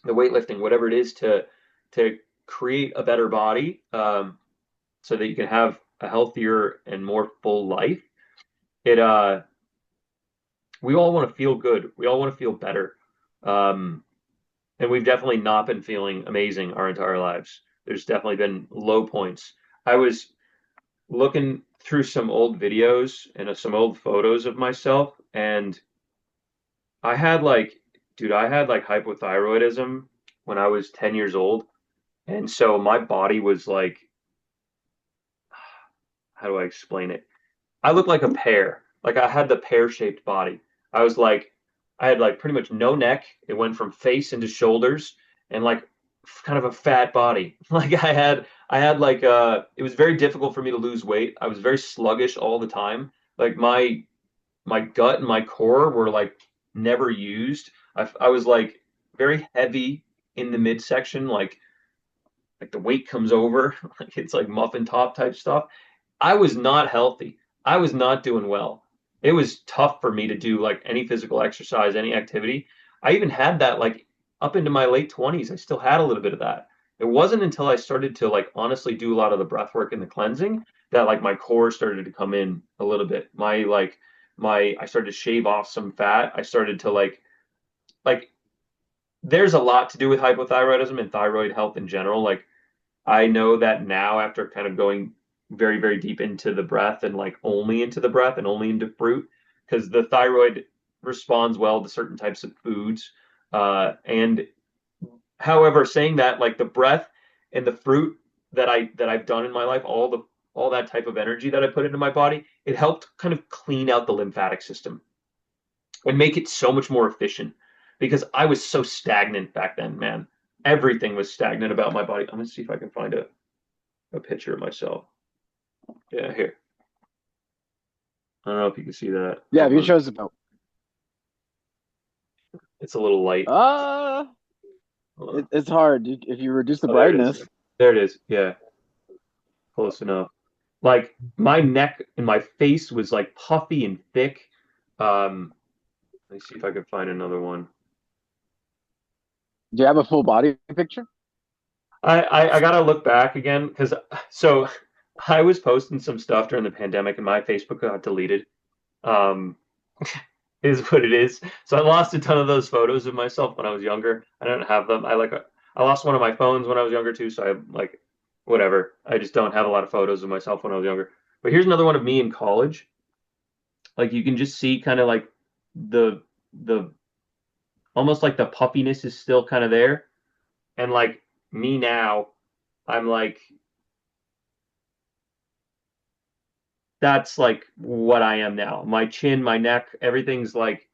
weightlifting, whatever it is to create a better body, so that you can have a healthier and more full life. It We all want to feel good. We all want to feel better. And we've definitely not been feeling amazing our entire lives. There's definitely been low points. I was looking through some old videos and some old photos of myself, and I had like, dude, I had like hypothyroidism when I was 10 years old. And so my body was like, how do I explain it? I looked like a pear. Like I had the pear-shaped body. I was like, I had like pretty much no neck. It went from face into shoulders and like kind of a fat body. Like I had like it was very difficult for me to lose weight. I was very sluggish all the time. Like my gut and my core were like never used. I was like very heavy in the midsection, like the weight comes over, like it's like muffin top type stuff. I was not healthy. I was not doing well. It was tough for me to do like any physical exercise, any activity. I even had that like up into my late 20s. I still had a little bit of that. It wasn't until I started to like honestly do a lot of the breath work and the cleansing that like my core started to come in a little bit. I started to shave off some fat. I started to like there's a lot to do with hypothyroidism and thyroid health in general. Like I know that now after kind of going very, very deep into the breath and like only into the breath and only into fruit, because the thyroid responds well to certain types of foods. And however, saying that, like the breath and the fruit that I've done in my life, all that type of energy that I put into my body, it helped kind of clean out the lymphatic system and make it so much more efficient because I was so stagnant back then, man. Everything was stagnant about my body. I'm gonna see if I can find a picture of myself. Yeah, here. I don't know if you can see that. Yeah, if you show us about. It's a little light. It's hard if you reduce the Oh, brightness. there it is. Yeah, close enough. Like my neck and my face was like puffy and thick. Let me see if I can find another one. Do you have a full body picture? I gotta look back again because so I was posting some stuff during the pandemic and my Facebook got deleted. Um, is what it is. So I lost a ton of those photos of myself when I was younger. I don't have them. I lost one of my phones when I was younger too. So I like whatever. I just don't have a lot of photos of myself when I was younger. But here's another one of me in college. Like you can just see kind of like the almost like the puffiness is still kind of there. And like me now, I'm like that's like what I am now. My chin, my neck, everything's like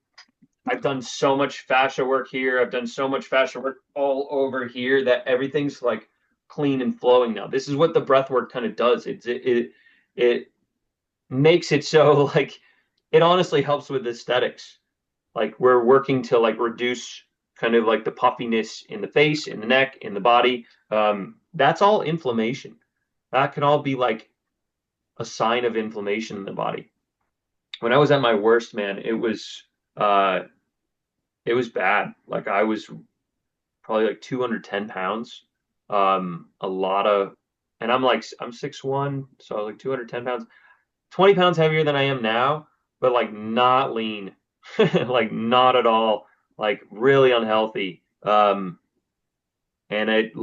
I've done so much fascia work here. I've done so much fascia work all over here that everything's like clean and flowing now. This is what the breath work kind of does. It makes it so like it honestly helps with aesthetics. Like we're working to like reduce kind of like the puffiness in the face, in the neck, in the body. That's all inflammation. That can all be like a sign of inflammation in the body. When I was at my worst, man, uh it was bad. Like I was probably like 210 pounds. A lot of, and I'm 6'1", so I was like 210 pounds, 20 pounds heavier than I am now, but like not lean, like not at all, like really unhealthy. And it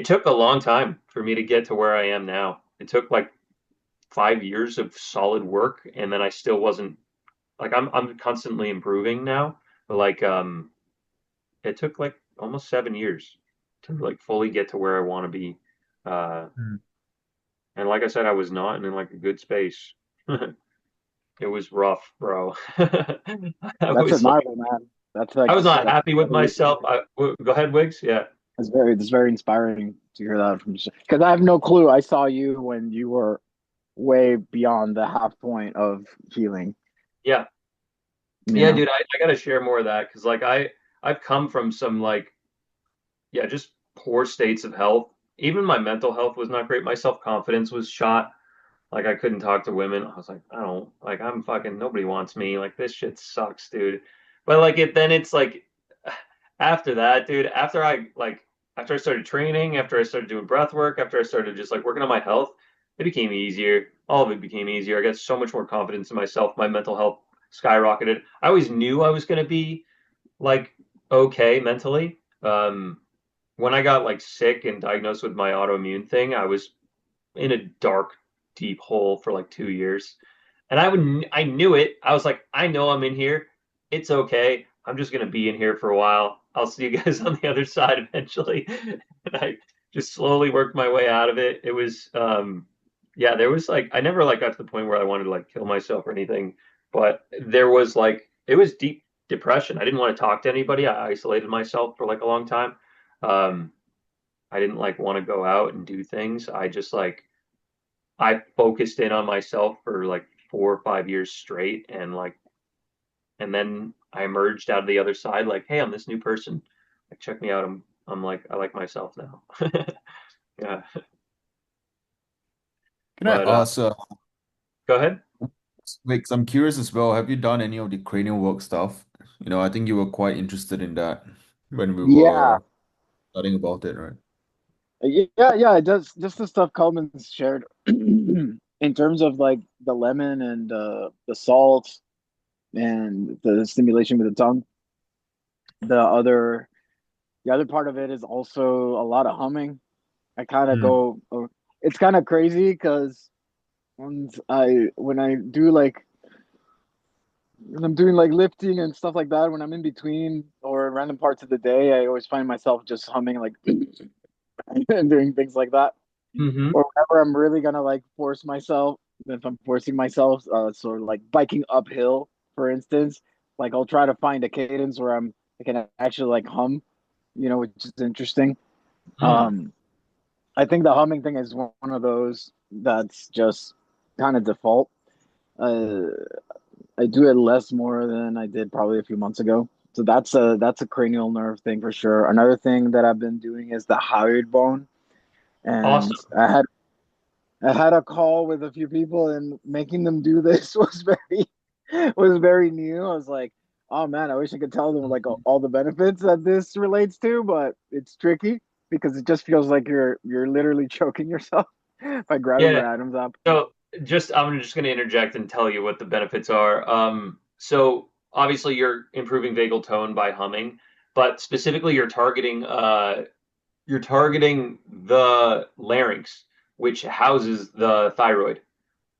took a long time for me to get to where I am now. It took like 5 years of solid work, and then I still wasn't like I'm constantly improving now, but like it took like almost 7 years to like fully get to where I want to be. Uh, Mm. and like I said, I was not in like a good space. It was rough, bro. I That's was like, admirable, man. That's like I was not that's happy with myself. Go ahead, Wiggs. Yeah. it's very inspiring to hear that from, because I have no clue. I saw you when you were way beyond the half point of healing. Yeah. You Yeah, know? dude, I gotta share more of that because like I've come from some like yeah, just poor states of health. Even my mental health was not great. My self-confidence was shot. Like I couldn't talk to women. I was like, I don't like I'm fucking nobody wants me. Like this shit sucks, dude. But like it's like after that, dude, after I started training, after I started doing breath work, after I started just like working on my health, it became easier. All of it became easier. I got so much more confidence in myself. My mental health skyrocketed. I always knew I was gonna be like okay mentally. When I got like sick and diagnosed with my autoimmune thing, I was in a dark, deep hole for like 2 years. And I knew it. I was like, I know I'm in here. It's okay. I'm just gonna be in here for a while. I'll see you guys on the other side eventually. And I just slowly worked my way out of it. It was yeah, there was like I never like got to the point where I wanted to like kill myself or anything, but there was like it was deep depression. I didn't want to talk to anybody. I isolated myself for like a long time. Um, I didn't like want to go out and do things. I just like I focused in on myself for like 4 or 5 years straight, and like and then I emerged out of the other side like, hey, I'm this new person. Like check me out. I'm like I like myself now. Yeah. Can I But ask, go ahead. like, I'm curious as well, have you done any of the cranial work stuff? I think you were quite interested in that when we Yeah, were studying about it, right? yeah. It does just the stuff Coleman's shared in terms of like the lemon and the salt and the stimulation with the tongue. The other the other part of it is also a lot of humming. I kind of Mm. go. It's kind of crazy because when I do like when I'm doing like lifting and stuff like that, when I'm in between or in random parts of the day, I always find myself just humming like and doing things like that. Mm-hmm. Or whenever I'm really gonna like force myself, if I'm forcing myself, sort of like biking uphill, for instance, like I'll try to find a cadence where I can actually like hum, which is interesting. Mm. Um, I think the humming thing is one of those that's just kind of default. Uh, I do it less more than I did probably a few months ago. So that's a cranial nerve thing for sure. Another thing that I've been doing is the hyoid bone, and Awesome. I had a call with a few people, and making them do this was very new. I was like, oh man, I wish I could tell them like all the benefits that this relates to, but it's tricky because it just feels like you're literally choking yourself by grabbing Yeah. your atoms up. So I'm just going to interject and tell you what the benefits are. So obviously you're improving vagal tone by humming, but specifically you're targeting the larynx, which houses the thyroid.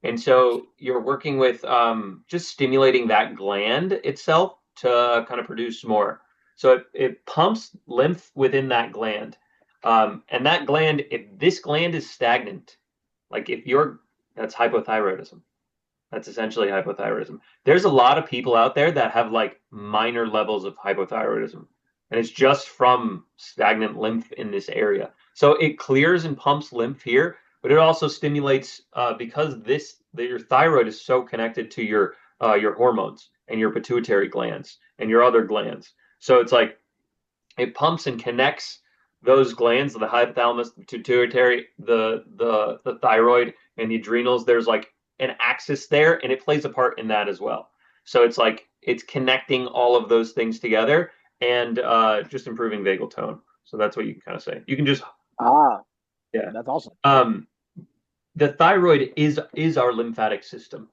And so you're working with just stimulating that gland itself to kind of produce more. So it pumps lymph within that gland. And that gland, if this gland is stagnant, like if you're, that's hypothyroidism. That's essentially hypothyroidism. There's a lot of people out there that have like minor levels of hypothyroidism, and it's just from stagnant lymph in this area. So it clears and pumps lymph here, but it also stimulates because your thyroid is so connected to your hormones and your pituitary glands and your other glands. So it's like it pumps and connects those glands, the hypothalamus, the pituitary, the thyroid, and the adrenals, there's like an axis there, and it plays a part in that as well. So it's like it's connecting all of those things together and just improving vagal tone. So that's what you can kind of say. You can just yeah. That's awesome. The thyroid is our lymphatic system.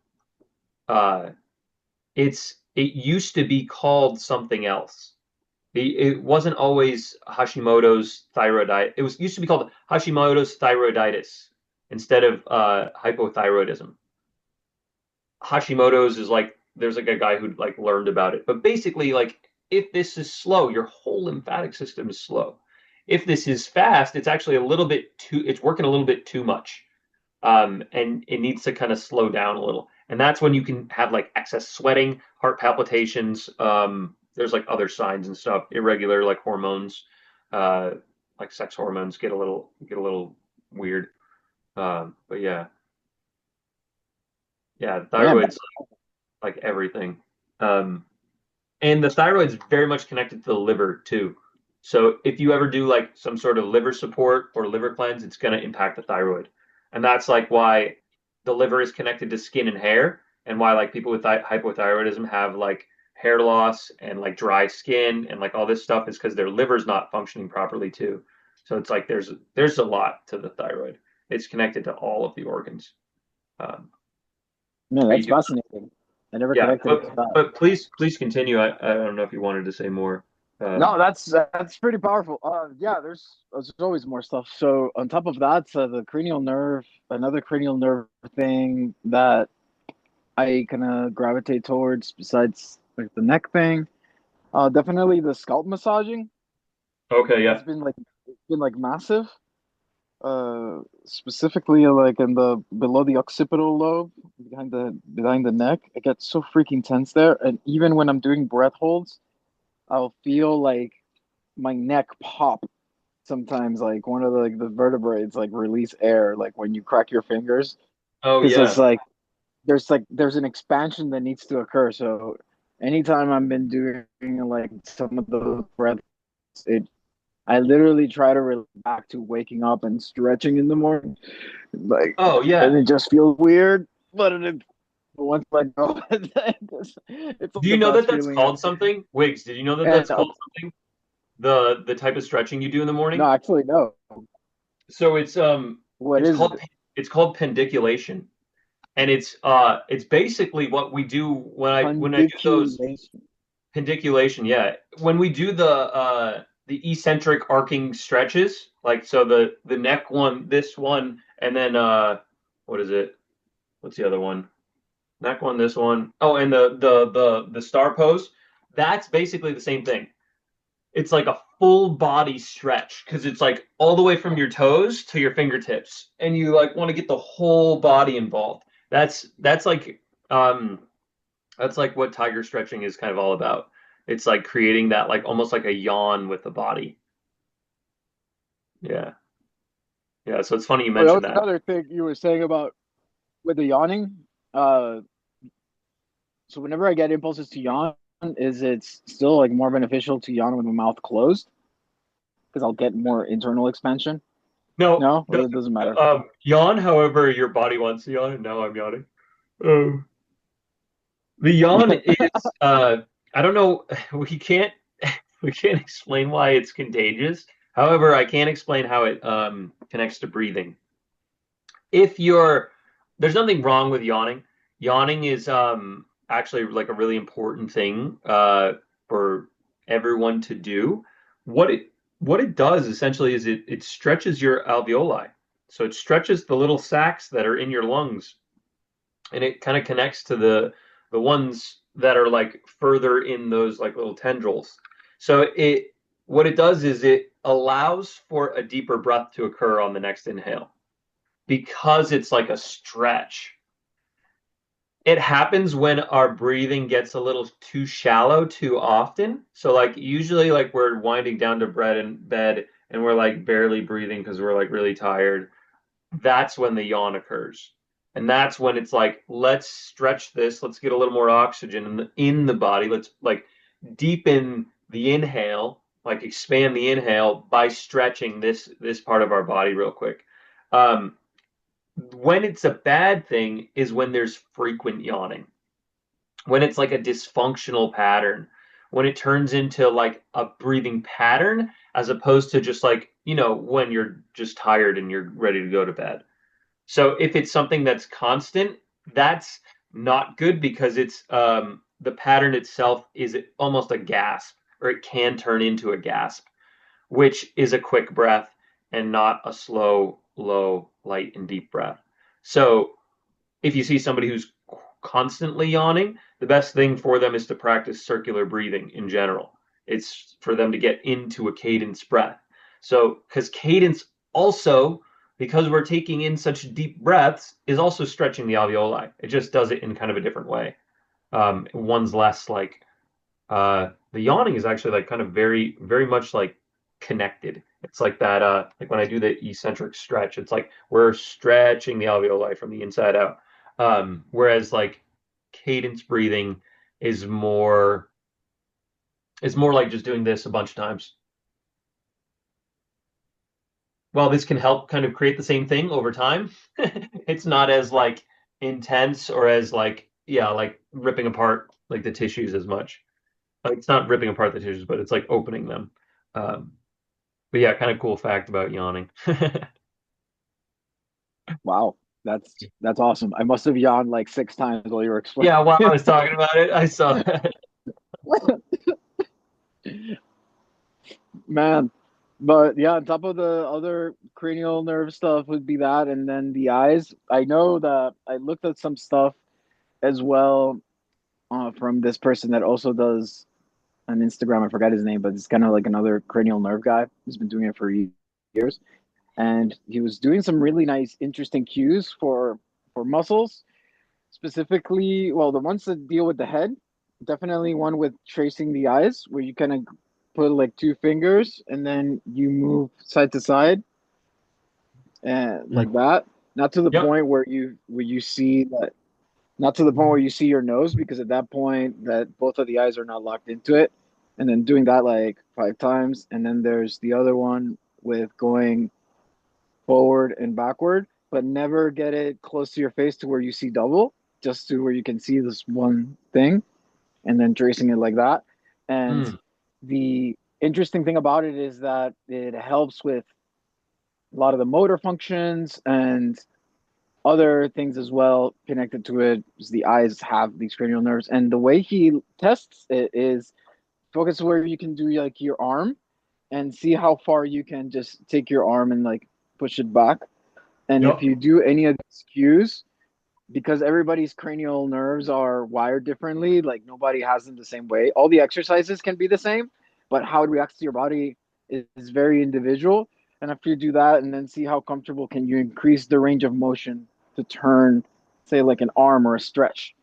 It used to be called something else. It wasn't always Hashimoto's thyroiditis. It used to be called Hashimoto's thyroiditis instead of hypothyroidism. Hashimoto's is like there's like a guy who like learned about it, but basically like if this is slow, your whole lymphatic system is slow. If this is fast, it's actually a little bit too. It's working a little bit too much, and it needs to kind of slow down a little. And that's when you can have like excess sweating, heart palpitations. There's like other signs and stuff, irregular like hormones, like sex hormones get a little weird. But yeah, thyroid's like everything. And the thyroid's very much connected to the liver too. So if you ever do like some sort of liver support or liver cleanse, it's going to impact the thyroid. And that's like why the liver is connected to skin and hair, and why like people with hypothyroidism have like hair loss and like dry skin and like all this stuff is because their liver's not functioning properly too. So it's like there's a lot to the thyroid. It's connected to all of the organs. Man, that's fascinating. I never connected it to that. But please continue. I don't know if you wanted to say more. No, that's pretty powerful. Yeah, there's always more stuff. So on top of that, the cranial nerve, another cranial nerve thing that I kind of gravitate towards besides like the neck thing, definitely the scalp massaging. Okay, yeah. It's been like massive. Specifically like in the below the occipital lobe, behind the neck. It gets so freaking tense there, and even when I'm doing breath holds, I'll feel like my neck pop sometimes, like one of the vertebrae like release air, like when you crack your fingers. Oh Because yeah. it's like there's an expansion that needs to occur. So anytime I've been doing like some of those breaths, I literally try to relate back to waking up and stretching in the morning, like, Oh yeah. and it just feels weird, but once I go, it's Do you know that that's called something? Wiggs, did you know that that's called something? The type of stretching you do in the morning? No, actually, no. So it's What is it? It's called pendiculation. And it's basically what we do when I do those pendiculation, yeah. When we do the eccentric arcing stretches, like so the neck one, this one, and then what is it? What's the other one? Neck one, this one. Oh, and the star pose. That's basically the same thing. It's like a full body stretch because it's like all the way from your toes to your fingertips, and you like want to get the whole body involved. That's like what tiger stretching is kind of all about. It's like creating that like almost like a yawn with the body. Yeah. Yeah, so it's funny you mentioned that. Another thing you were saying about with the yawning. So whenever I get impulses to yawn, it's still like more beneficial to yawn with my mouth closed because I'll get more internal expansion. No, it doesn't matter. Yawn however your body wants to yawn, and now I'm yawning. The yawn is I don't know, we can't explain why it's contagious. However, I can explain how it connects to breathing. There's nothing wrong with yawning. Yawning is actually like a really important thing for everyone to do. What it does essentially is it stretches your alveoli. So it stretches the little sacs that are in your lungs, and it kind of connects to the ones that are like further in those like little tendrils. So what it does is it allows for a deeper breath to occur on the next inhale because it's like a stretch. It happens when our breathing gets a little too shallow too often. So like usually like we're winding down to bed and we're like barely breathing because we're like really tired. That's when the yawn occurs. And that's when it's like, let's stretch this. Let's get a little more oxygen in the body. Let's like deepen the inhale like expand the inhale by stretching this part of our body real quick. Um, when it's a bad thing is when there's frequent yawning, when it's like a dysfunctional pattern, when it turns into like a breathing pattern as opposed to just like, when you're just tired and you're ready to go to bed. So if it's something that's constant, that's not good because it's the pattern itself is almost a gasp, or it can turn into a gasp, which is a quick breath and not a slow, low, light, and deep breath. So if you see somebody who's constantly yawning, the best thing for them is to practice circular breathing in general. It's for them to get into a cadence breath. So, because cadence also, because we're taking in such deep breaths, is also stretching the alveoli. It just does it in kind of a different way. One's less like the yawning is actually like kind of very, very much like connected. It's like that, like when I do the eccentric stretch, it's like we're stretching the alveoli from the inside out. Whereas like cadence breathing is more like just doing this a bunch of times. While this can help kind of create the same thing over time, it's not as like intense or as like, yeah, like ripping apart like the tissues as much. Like, it's not ripping apart the tissues, but it's like opening them. Um, but yeah, kind of cool fact about yawning. Wow, that's awesome. I must have yawned like 6 times while you were explaining. Yeah, while I was talking about it, I saw that. Man, but yeah, on top of the other cranial nerve stuff would be that, and then the eyes. I know that I looked at some stuff as well from this person that also does on Instagram. I forgot his name, but it's kind of like another cranial nerve guy who's been doing it for years, and he was doing some really nice, interesting cues for muscles, specifically. Well, the ones that deal with the head, definitely one with tracing the eyes, where you kind of put like 2 fingers and then you move side to side and like that. Not to the Yep. point where you see that, not to the point where you see your nose, because at that point that both of the eyes are not locked into it. And then doing that like 5 times. And then there's the other one with going forward and backward, but never get it close to your face to where you see double, just to where you can see this one thing, and then tracing it like that. And Mm. the interesting thing about it is that it helps with a lot of the motor functions and other things as well connected to it. The eyes have these cranial nerves, and the way he tests it is focus where you can do like your arm and see how far you can just take your arm and like push it back. And if Yep. you do any of these cues, because everybody's cranial nerves are wired differently, like nobody has them the same way. All the exercises can be the same, but how it reacts to your body is very individual. And after you do that and then see how comfortable can you increase the range of motion to turn, say, like an arm or a stretch.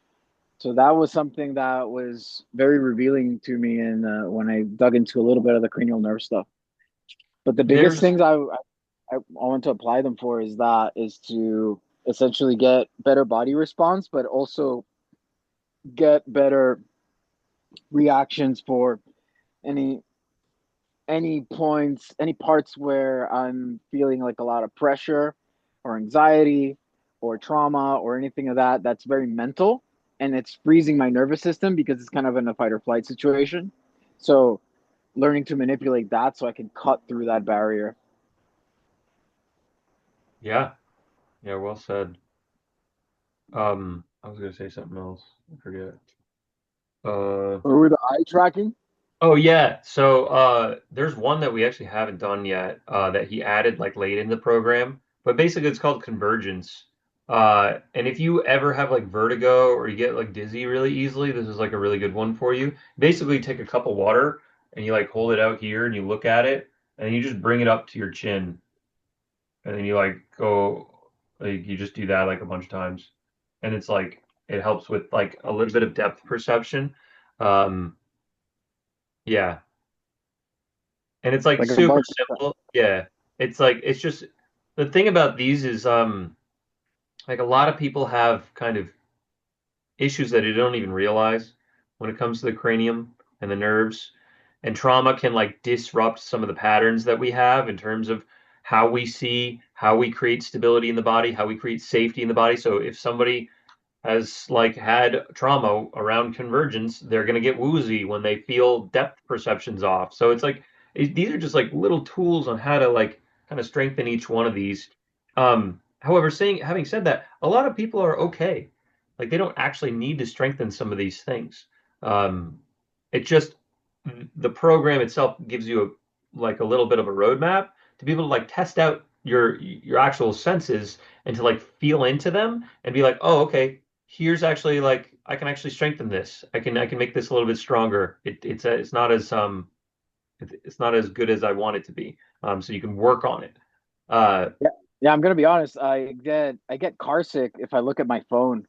So that was something that was very revealing to me, and when I dug into a little bit of the cranial nerve stuff. But the biggest There's things I want to apply them for is to essentially get better body response, but also get better reactions for any any parts where I'm feeling like a lot of pressure or anxiety or trauma or anything of that. That's very mental, and it's freezing my nervous system because it's kind of in a fight or flight situation. So learning to manipulate that so I can cut through that barrier. yeah, yeah, well said. I was gonna say something else. I forget. Uh, Or with the eye tracking. oh yeah. So there's one that we actually haven't done yet, that he added like late in the program. But basically it's called convergence. And if you ever have like vertigo or you get like dizzy really easily, this is like a really good one for you. Basically, you take a cup of water and you like hold it out here and you look at it and you just bring it up to your chin and then you like go like you just do that like a bunch of times. And it's like it helps with like a little bit of depth perception. Um, yeah. And it's like Like a super bunch. simple. Yeah. It's like it's just the thing about these is like a lot of people have kind of issues that they don't even realize when it comes to the cranium and the nerves. and trauma can like disrupt some of the patterns that we have in terms of how we see, how we create stability in the body, how we create safety in the body. So if somebody has like had trauma around convergence, they're going to get woozy when they feel depth perceptions off. So it's like these are just like little tools on how to like kind of strengthen each one of these. However, having said that, a lot of people are okay. Like they don't actually need to strengthen some of these things. Um, it just the program itself gives you like a little bit of a roadmap to be able to like test out your actual senses and to like feel into them and be like, oh, okay, here's actually like I can actually strengthen this. I can make this a little bit stronger. It's not as it's not as good as I want it to be. So you can work on it. Uh, Yeah, yeah. I'm gonna be honest. I get car sick if I look at my phone,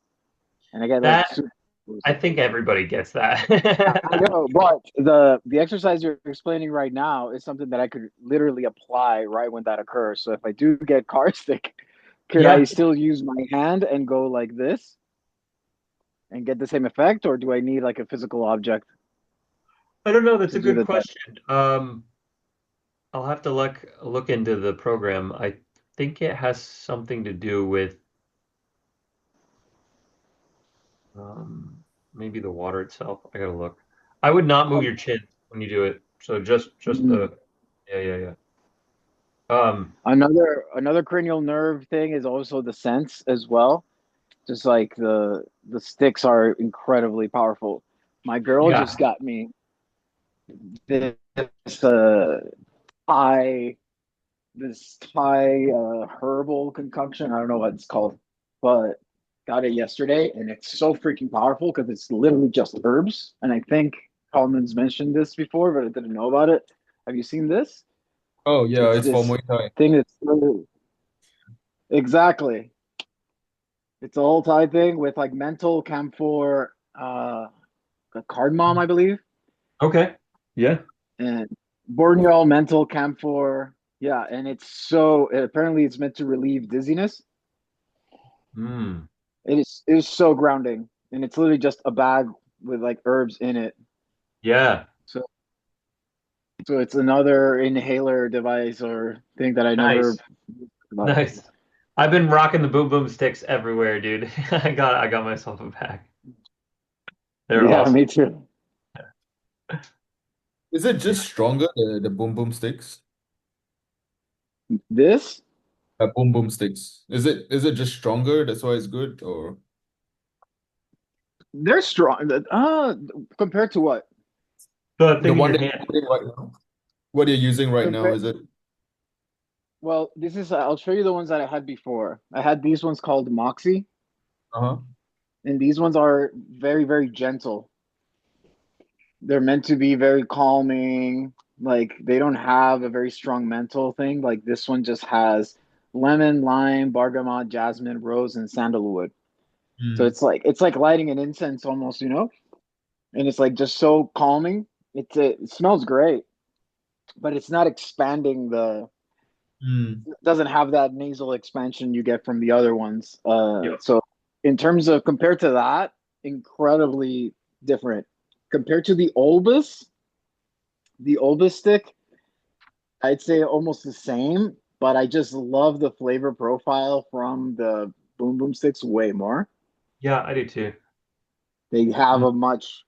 and I get like that super. I think everybody gets I that. know, but the exercise you're explaining right now is something that I could literally apply right when that occurs. So if I do get car sick, could I Yeah, still use my hand and go like this and get the same effect, or do I need like a physical object I don't know. That's to a do good the test? question. I'll have to look into the program. I think it has something to do with maybe the water itself. I gotta look. I would not move Um, your chin when you do it. So just mm. the yeah. Um, Another cranial nerve thing is also the sense as well. Just like the sticks are incredibly powerful. My girl yeah. just got me this uh, Thai herbal concoction. I don't know what it's called, but got it yesterday, and it's so freaking powerful because it's literally just herbs. And I think Coleman's mentioned this before, but I didn't know about it. Have you seen this? Oh yeah, It's it's for this Muay Thai. thing that's exactly. It's a whole Thai thing with like mental camphor, a cardamom, I believe, Okay. Yeah. and Borneo mental camphor. Yeah, and it's so apparently it's meant to relieve dizziness. Hmm. It is so grounding, and it's literally just a bag with like herbs in it. Yeah. So so it's another inhaler device or thing that I never Nice. about. Nice. I've been rocking the boom boom sticks everywhere, dude. I got myself a pack. They're Yeah, awesome. me too. Is it just stronger, the boom boom sticks? This Boom boom sticks. Is it just stronger? That's why it's good, or they're strong. Compared to what? The the thing in one your that you're hand. putting right now? What you're using right now, Compare. is it? Well, this is. I'll show you the ones that I had before. I had these ones called Moxie, Uh-huh. and these ones are very, very gentle. They're meant to be very calming. Like they don't have a very strong mental thing. Like this one just has lemon, lime, bergamot, jasmine, rose, and sandalwood. So Mm. it's like lighting an incense almost, and it's like just so calming. It smells great, but it's not expanding the. Mm. It doesn't have that nasal expansion you get from the other ones. Yeah. So in terms of compared to that, incredibly different. Compared to the Olbus stick, I'd say almost the same, but I just love the flavor profile from the Boom Boom sticks way more. Yeah, I do too. They have Mm. a much,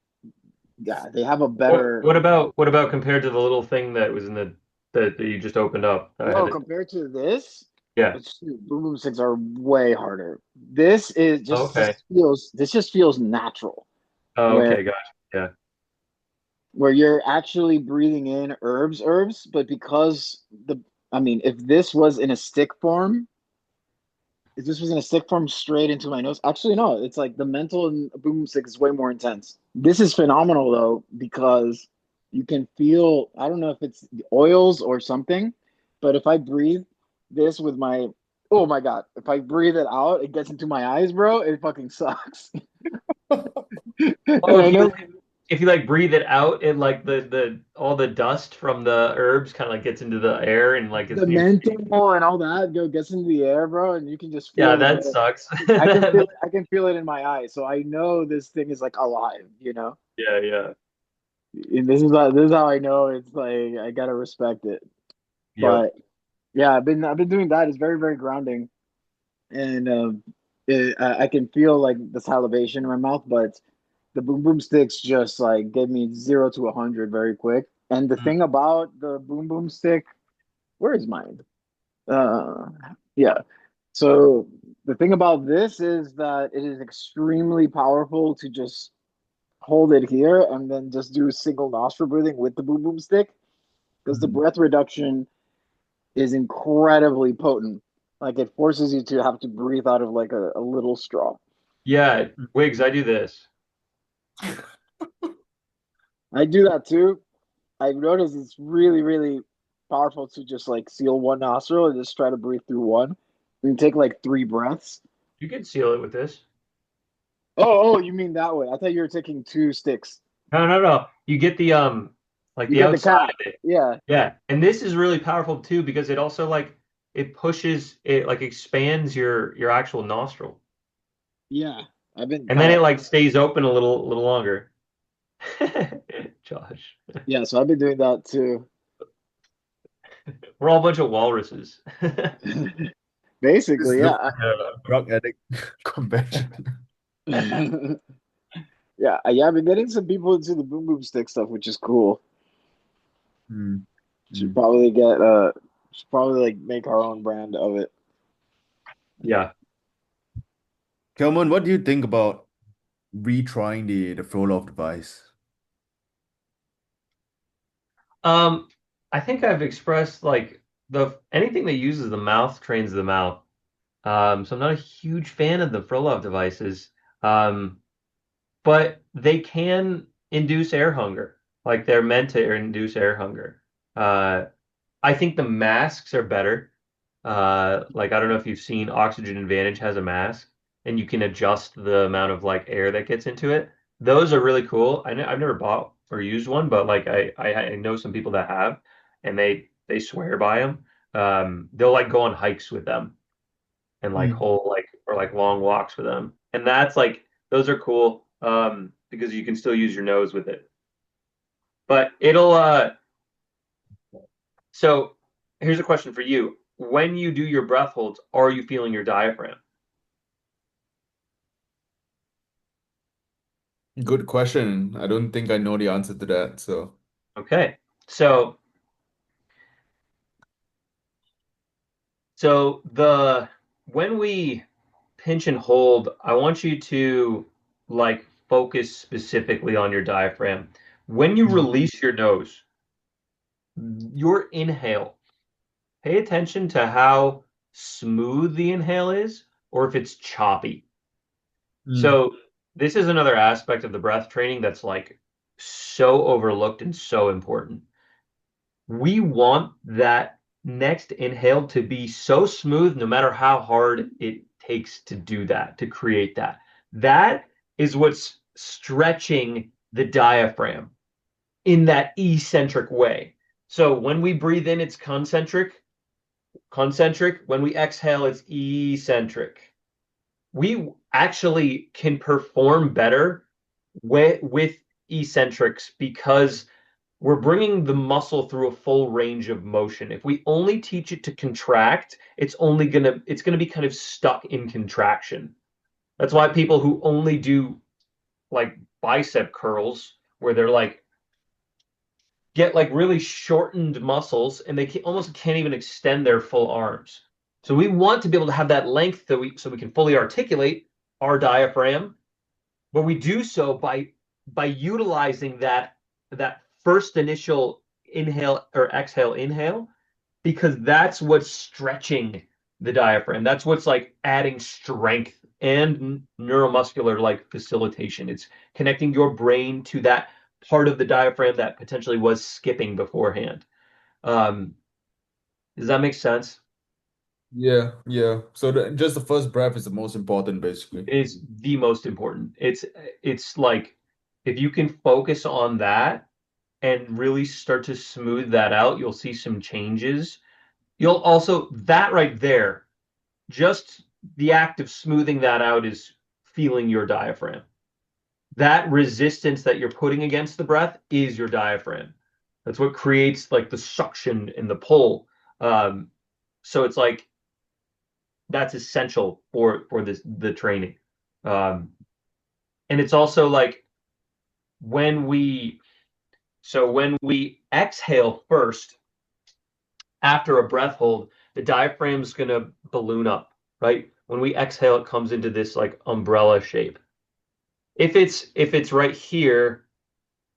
yeah, they have a What better. what about what about compared to the little thing that was in the that you just opened up? I had No, it. compared to this, Yeah. Boom Boom sticks are way harder. This is just Okay. just feels this just feels natural, Oh, where okay, gotcha. Yeah. where you're actually breathing in herbs, but because I mean, if this was in a stick form straight into my nose, actually no, it's like the mental and boom stick is way more intense. This is phenomenal though because you can feel. I don't know if it's the oils or something, but if I breathe this with my, oh my god, if I breathe it out, it gets into my eyes, bro. It fucking sucks. Oh, And I know if you like breathe it out, it like the all the dust from the herbs kind of like gets into the air and like it's the you. mental and all that gets into the air, bro, and you can just Yeah, feel the that breath. sucks. I can feel it in my eyes. So I know this thing is like alive. Yeah, yeah. this is how I know it's like I gotta respect it. Yep. But yeah, I've been doing that. It's very very grounding, and I can feel like the salivation in my mouth, but the boom boom sticks just like gave me 0 to 100 very quick. And the Mm. thing about the boom boom stick, where is mine? Uh, yeah. So the thing about this is that it is extremely powerful to just hold it here and then just do single nostril breathing with the boom boom stick because the Mhm. breath reduction is incredibly potent. Like it forces you to have to breathe out of like a little straw. Yeah, Wiggs, I do this. I do that too. I've noticed it's really, really powerful to just like seal one nostril and just try to breathe through one. You take like 3 breaths. You can seal it with this. Oh, you mean that way? I thought you were taking 2 sticks. No, no, no. You get the like You the get the outside cap. of it. Yeah, Yeah. And this is really powerful too because it also like it pushes it like expands your actual nostril. yeah. I've been And then it like stays open a little longer. Josh. yeah, so I've been doing that too. We're all a bunch of walruses. This Basically, looks yeah. like a drug addict convention. Yeah, I've been getting some people into the boom boom stick stuff, which is cool. Mm. Should Mm. probably should probably like make our own brand of it. Yeah. Kelman, what do you think about retrying the Frolov device? Um, I think I've expressed like the anything that uses the mouth trains the mouth. So I'm not a huge fan of the Frolov devices. Um, but they can induce air hunger. Like they're meant to induce air hunger. Uh, I think the masks are better. Like I don't know if you've seen Oxygen Advantage has a mask, and you can adjust the amount of like air that gets into it. Those are really cool. I've never bought or used one, but like I know some people that have, and they swear by them. They'll like go on hikes with them and like Mm. whole like or like long walks with them. And that's like those are cool because you can still use your nose with it. But it'll so here's a question for you. When you do your breath holds, are you feeling your diaphragm? Good question. I don't think I know the answer to that. So, Okay. So the when we pinch and hold, I want you to like focus specifically on your diaphragm. When you Mm. release your nose, your inhale, pay attention to how smooth the inhale is or if it's choppy. Mm. So this is another aspect of the breath training that's like so overlooked and so important. We want that next inhale to be so smooth no matter how hard it takes to do that, to create that. That is what's stretching the diaphragm in that eccentric way. So when we breathe in, it's concentric. When we exhale, it's eccentric. We actually can perform better with eccentrics because we're bringing the muscle through a full range of motion. If we only teach it to contract, it's gonna be kind of stuck in contraction. That's why people who only do like bicep curls, where they're like get like really shortened muscles and almost can't even extend their full arms. So we want to be able to have that length so we can fully articulate our diaphragm, but we do so by utilizing that first initial inhale or exhale inhale because that's what's stretching the diaphragm. That's what's like adding strength and neuromuscular like facilitation. It's connecting your brain to that part of the diaphragm that potentially was skipping beforehand. Um, does that make sense? yeah, yeah. So just the first breath is the most important, basically. It is the most important. It's like if you can focus on that and really start to smooth that out, you'll see some changes. You'll also that right there, just the act of smoothing that out is feeling your diaphragm. that resistance that you're putting against the breath is your diaphragm. That's what creates like the suction and the pull. So it's like that's essential for the training. And it's also like when we exhale first after a breath hold, the diaphragm's gonna balloon up, right? When we exhale, it comes into this like umbrella shape. If it's right here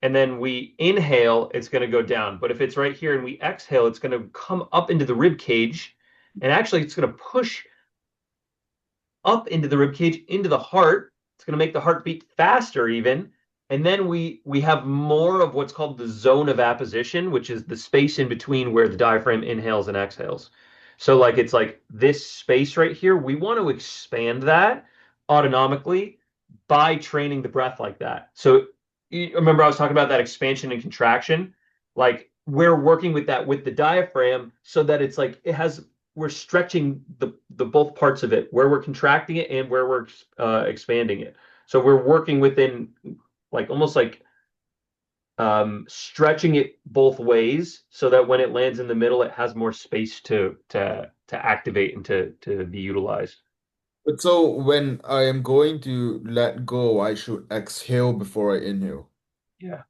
and then we inhale, it's going to go down. But if it's right here and we exhale, it's going to come up into the rib cage, and actually it's going to push up into the rib cage into the heart. It's going to make the heart beat faster even. And then we have more of what's called the zone of apposition, which is the space in between where the diaphragm inhales and exhales. So like it's like this space right here, we want to expand that autonomically by training the breath like that. So you remember I was talking about that expansion and contraction? Like we're working with that with the diaphragm so that it's like we're stretching the both parts of it, where we're contracting it and where we're expanding it. So we're working within like almost like stretching it both ways so that when it lands in the middle, it has more space to activate and to be utilized. But so when I am going to let go, I should exhale before I inhale. Yeah.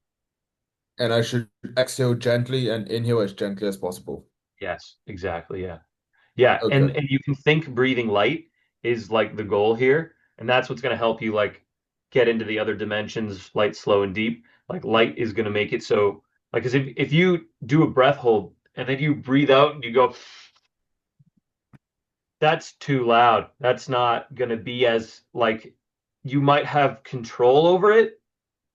And I should exhale gently and inhale as gently as possible. Yes, exactly. Yeah. Yeah. Okay. And you can think breathing light is like the goal here. And that's what's going to help you like get into the other dimensions, light, slow, and deep. Like light is going to make it so like, because if you do a breath hold and then you breathe out and you go, that's too loud. That's not going to be as like you might have control over it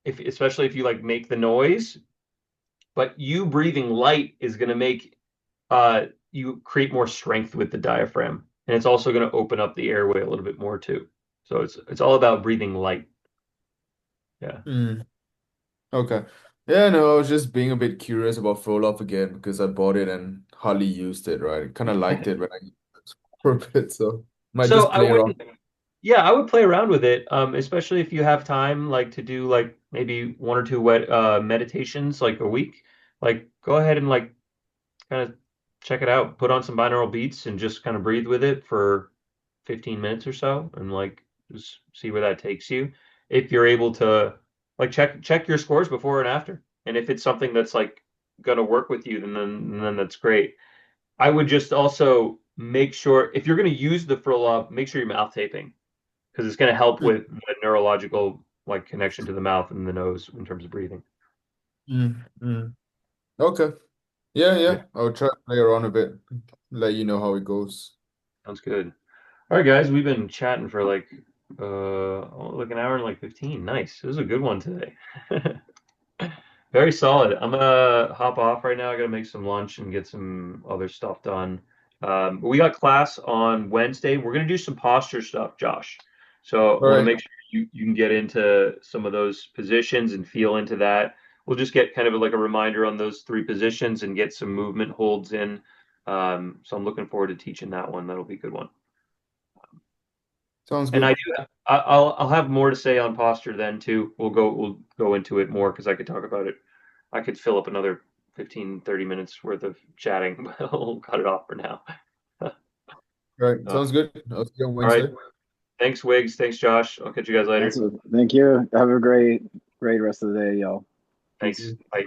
if especially if you like make the noise, but you breathing light is going to make you create more strength with the diaphragm, and it's also going to open up the airway a little bit more too. So it's all about breathing light. Yeah. Mm, okay. Yeah, no, I was just being a bit curious about Frolov again because I bought it and hardly used it, right? Kind of liked it when I used it for a bit, so might So just I play around. wouldn't, yeah, I would play around with it, especially if you have time, like to do like maybe one or two wet meditations like a week. Like go ahead and like kind of check it out. Put on some binaural beats and just kind of breathe with it for 15 minutes or so and like just see where that takes you. If you're able to like check your scores before and after. And if it's something that's like gonna work with you, then that's great. I would just also make sure if you're gonna use the Furlov, make sure you're mouth taping because it's gonna help Mm, with the neurological like connection to the mouth and the nose in terms of breathing. mm. Okay. Yeah, Yeah, yeah. I'll try to play around a bit, let you know how it goes. sounds good. All right, guys, we've been chatting for like an hour and like 15. Nice. It was a good one today. Very solid. I'm gonna hop off right now. I gotta make some lunch and get some other stuff done. We got class on Wednesday. We're gonna do some posture stuff, Josh. So I All want to right. make sure you can get into some of those positions and feel into that. We'll just get kind of like a reminder on those three positions and get some movement holds in. So I'm looking forward to teaching that one. That'll be a good one. Sounds And good. I'll have more to say on posture then too. We'll go into it more because I could talk about it. I could fill up another 15, 30 minutes worth of chatting, but I'll cut it off for now. All right. Uh, Sounds good. I'll see you on all right. Wednesday. Thanks, Wiggs. Thanks, Josh. I'll catch you guys later. Thank you. Have a great rest of the day, y'all. Thanks. Peace. Bye.